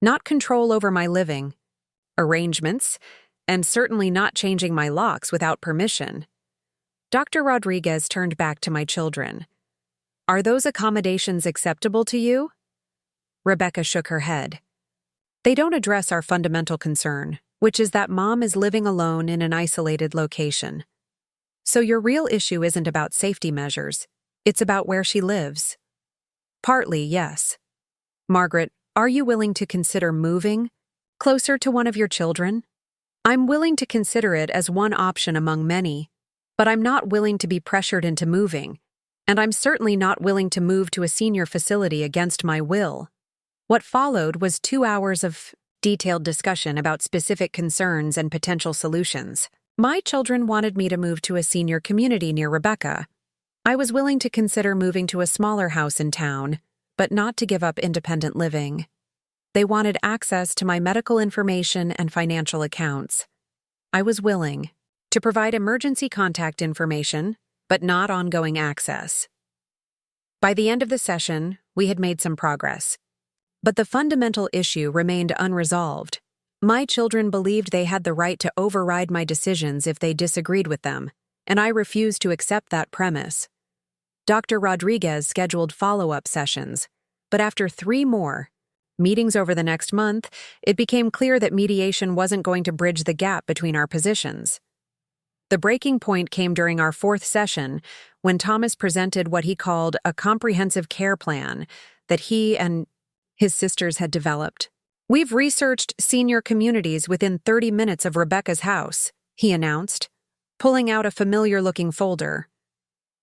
not control over my living, arrangements, and certainly not changing my locks without permission. Dr. Rodriguez turned back to my children. Are those accommodations acceptable to you? Rebecca shook her head. They don't address our fundamental concern, which is that Mom is living alone in an isolated location. So your real issue isn't about safety measures, it's about where she lives. Partly, yes. Margaret, are you willing to consider moving closer to one of your children? I'm willing to consider it as one option among many, but I'm not willing to be pressured into moving, and I'm certainly not willing to move to a senior facility against my will. What followed was 2 hours of detailed discussion about specific concerns and potential solutions. My children wanted me to move to a senior community near Rebecca. I was willing to consider moving to a smaller house in town, but not to give up independent living. They wanted access to my medical information and financial accounts. I was willing to provide emergency contact information, but not ongoing access. By the end of the session, we had made some progress. But the fundamental issue remained unresolved. My children believed they had the right to override my decisions if they disagreed with them, and I refused to accept that premise. Dr. Rodriguez scheduled follow-up sessions, but after 3 more meetings over the next month, it became clear that mediation wasn't going to bridge the gap between our positions. The breaking point came during our 4th session when Thomas presented what he called a comprehensive care plan that he and his sisters had developed. We've researched senior communities within 30 minutes of Rebecca's house, he announced, pulling out a familiar-looking folder.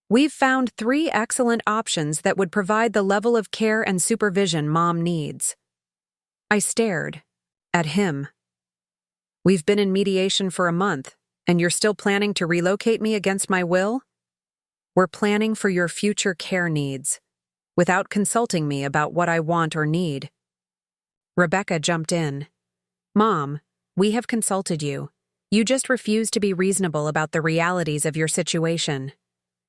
We've found 3 excellent options that would provide the level of care and supervision Mom needs. I stared at him. We've been in mediation for a month, and you're still planning to relocate me against my will? We're planning for your future care needs, without consulting me about what I want or need. Rebecca jumped in. Mom, we have consulted you. You just refuse to be reasonable about the realities of your situation.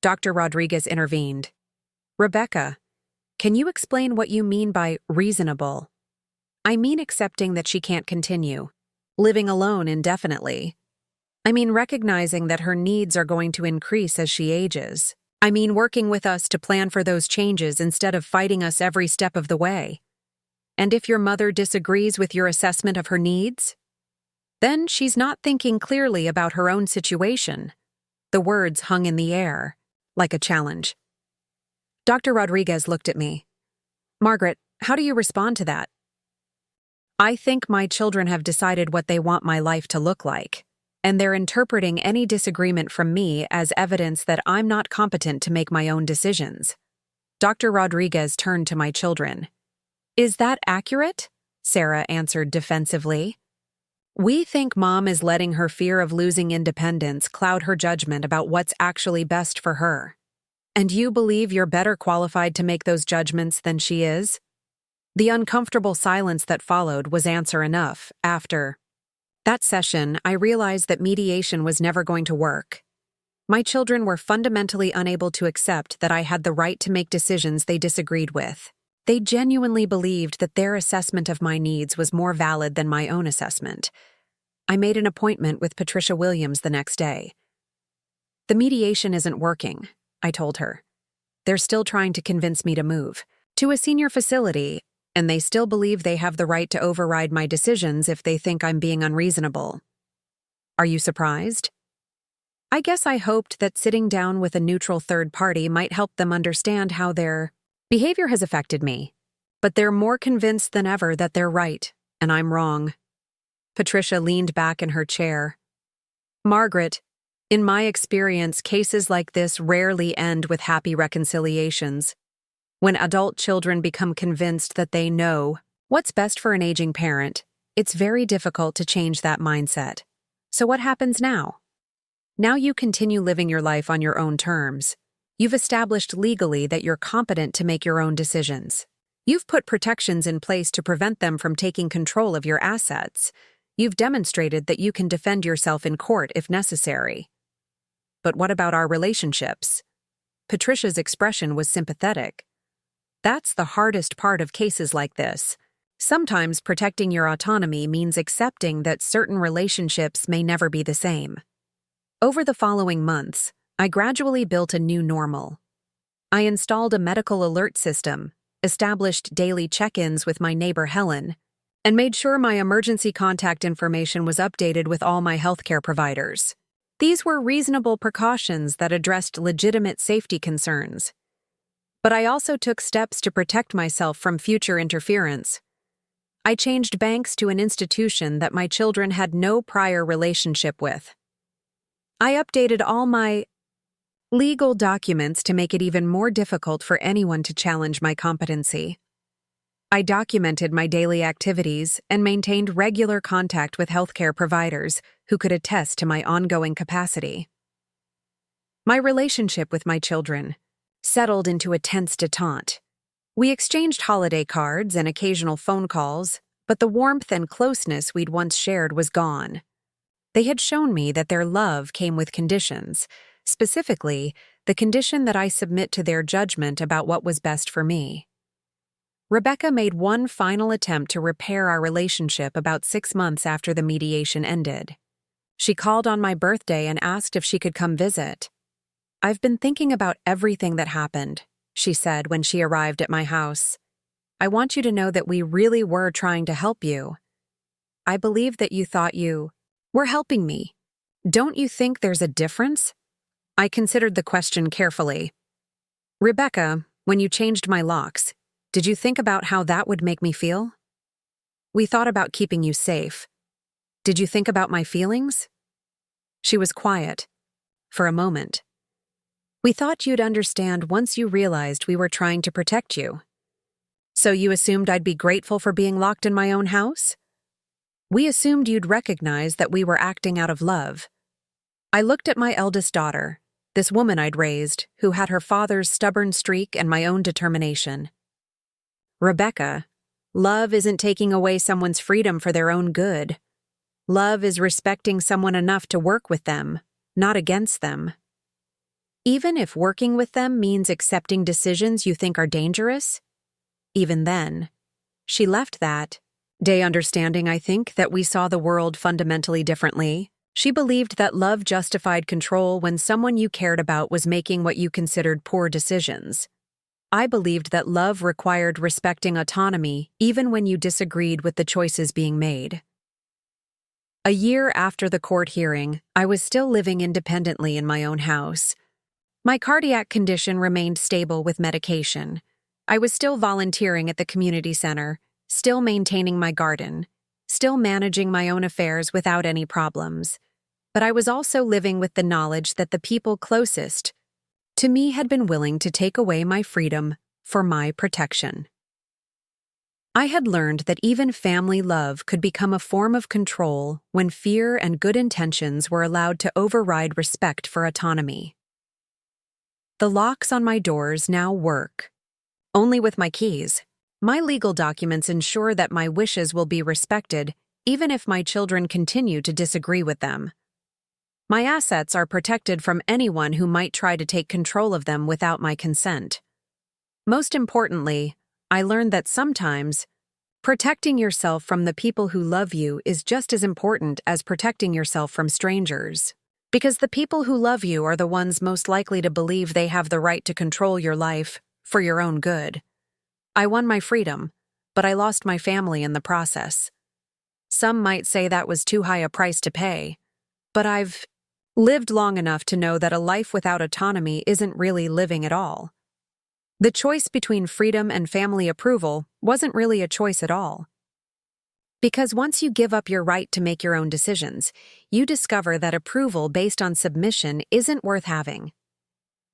Dr. Rodriguez intervened. Rebecca, can you explain what you mean by reasonable? I mean accepting that she can't continue living alone indefinitely. I mean recognizing that her needs are going to increase as she ages. I mean working with us to plan for those changes instead of fighting us every step of the way. And if your mother disagrees with your assessment of her needs, then she's not thinking clearly about her own situation. The words hung in the air, like a challenge. Dr. Rodriguez looked at me. Margaret, how do you respond to that? I think my children have decided what they want my life to look like, and they're interpreting any disagreement from me as evidence that I'm not competent to make my own decisions. Dr. Rodriguez turned to my children. Is that accurate? Sarah answered defensively. We think Mom is letting her fear of losing independence cloud her judgment about what's actually best for her. And you believe you're better qualified to make those judgments than she is? The uncomfortable silence that followed was answer enough. After that session, I realized that mediation was never going to work. My children were fundamentally unable to accept that I had the right to make decisions they disagreed with. They genuinely believed that their assessment of my needs was more valid than my own assessment. I made an appointment with Patricia Williams the next day. The mediation isn't working, I told her. They're still trying to convince me to move to a senior facility, and they still believe they have the right to override my decisions if they think I'm being unreasonable. Are you surprised? I guess I hoped that sitting down with a neutral third party might help them understand how their behavior has affected me, but they're more convinced than ever that they're right, and I'm wrong. Patricia leaned back in her chair. Margaret, In my experience, cases like this rarely end with happy reconciliations. When adult children become convinced that they know what's best for an aging parent, it's very difficult to change that mindset. So what happens now? Now you continue living your life on your own terms. You've established legally that you're competent to make your own decisions. You've put protections in place to prevent them from taking control of your assets. You've demonstrated that you can defend yourself in court if necessary. But what about our relationships? Patricia's expression was sympathetic. That's the hardest part of cases like this. Sometimes protecting your autonomy means accepting that certain relationships may never be the same. Over the following months, I gradually built a new normal. I installed a medical alert system, established daily check-ins with my neighbor Helen, and made sure my emergency contact information was updated with all my healthcare providers. These were reasonable precautions that addressed legitimate safety concerns. But I also took steps to protect myself from future interference. I changed banks to an institution that my children had no prior relationship with. I updated all my legal documents to make it even more difficult for anyone to challenge my competency. I documented my daily activities and maintained regular contact with healthcare providers who could attest to my ongoing capacity. My relationship with my children settled into a tense detente. We exchanged holiday cards and occasional phone calls, but the warmth and closeness we'd once shared was gone. They had shown me that their love came with conditions, specifically, the condition that I submit to their judgment about what was best for me. Rebecca made one final attempt to repair our relationship about 6 months after the mediation ended. She called on my birthday and asked if she could come visit. "I've been thinking about everything that happened," she said when she arrived at my house. "I want you to know that we really were trying to help you. I believe that you thought you were helping me. Don't you think there's a difference?" I considered the question carefully. "Rebecca, when you changed my locks, did you think about how that would make me feel?" "We thought about keeping you safe. Did you think about my feelings?" She was quiet for a moment. "We thought you'd understand once you realized we were trying to protect you." "So you assumed I'd be grateful for being locked in my own house?" "We assumed you'd recognize that we were acting out of love." I looked at my eldest daughter, this woman I'd raised, who had her father's stubborn streak and my own determination. "Rebecca, love isn't taking away someone's freedom for their own good. Love is respecting someone enough to work with them, not against them. Even if working with them means accepting decisions you think are dangerous, even then." She left that day understanding, I think, that we saw the world fundamentally differently. She believed that love justified control when someone you cared about was making what you considered poor decisions. I believed that love required respecting autonomy even when you disagreed with the choices being made. A year after the court hearing, I was still living independently in my own house. My cardiac condition remained stable with medication. I was still volunteering at the community center, still maintaining my garden, still managing my own affairs without any problems. But I was also living with the knowledge that the people closest to me had been willing to take away my freedom for my protection. I had learned that even family love could become a form of control when fear and good intentions were allowed to override respect for autonomy. The locks on my doors now work, only with my keys. My legal documents ensure that my wishes will be respected even if my children continue to disagree with them. My assets are protected from anyone who might try to take control of them without my consent. Most importantly, I learned that sometimes protecting yourself from the people who love you is just as important as protecting yourself from strangers. Because the people who love you are the ones most likely to believe they have the right to control your life for your own good. I won my freedom, but I lost my family in the process. Some might say that was too high a price to pay, but I've lived long enough to know that a life without autonomy isn't really living at all. The choice between freedom and family approval wasn't really a choice at all. Because once you give up your right to make your own decisions, you discover that approval based on submission isn't worth having.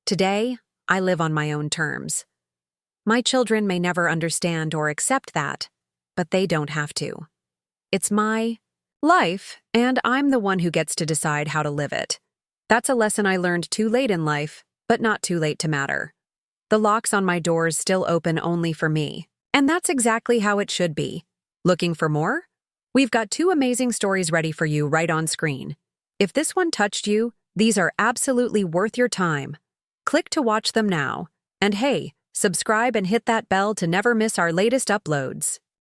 Today, I live on my own terms. My children may never understand or accept that, but they don't have to. It's my life, and I'm the one who gets to decide how to live it. That's a lesson I learned too late in life, but not too late to matter. The locks on my doors still open only for me, and that's exactly how it should be. Looking for more? We've got 2 amazing stories ready for you right on screen. If this one touched you, these are absolutely worth your time. Click to watch them now. And hey, subscribe and hit that bell to never miss our latest uploads.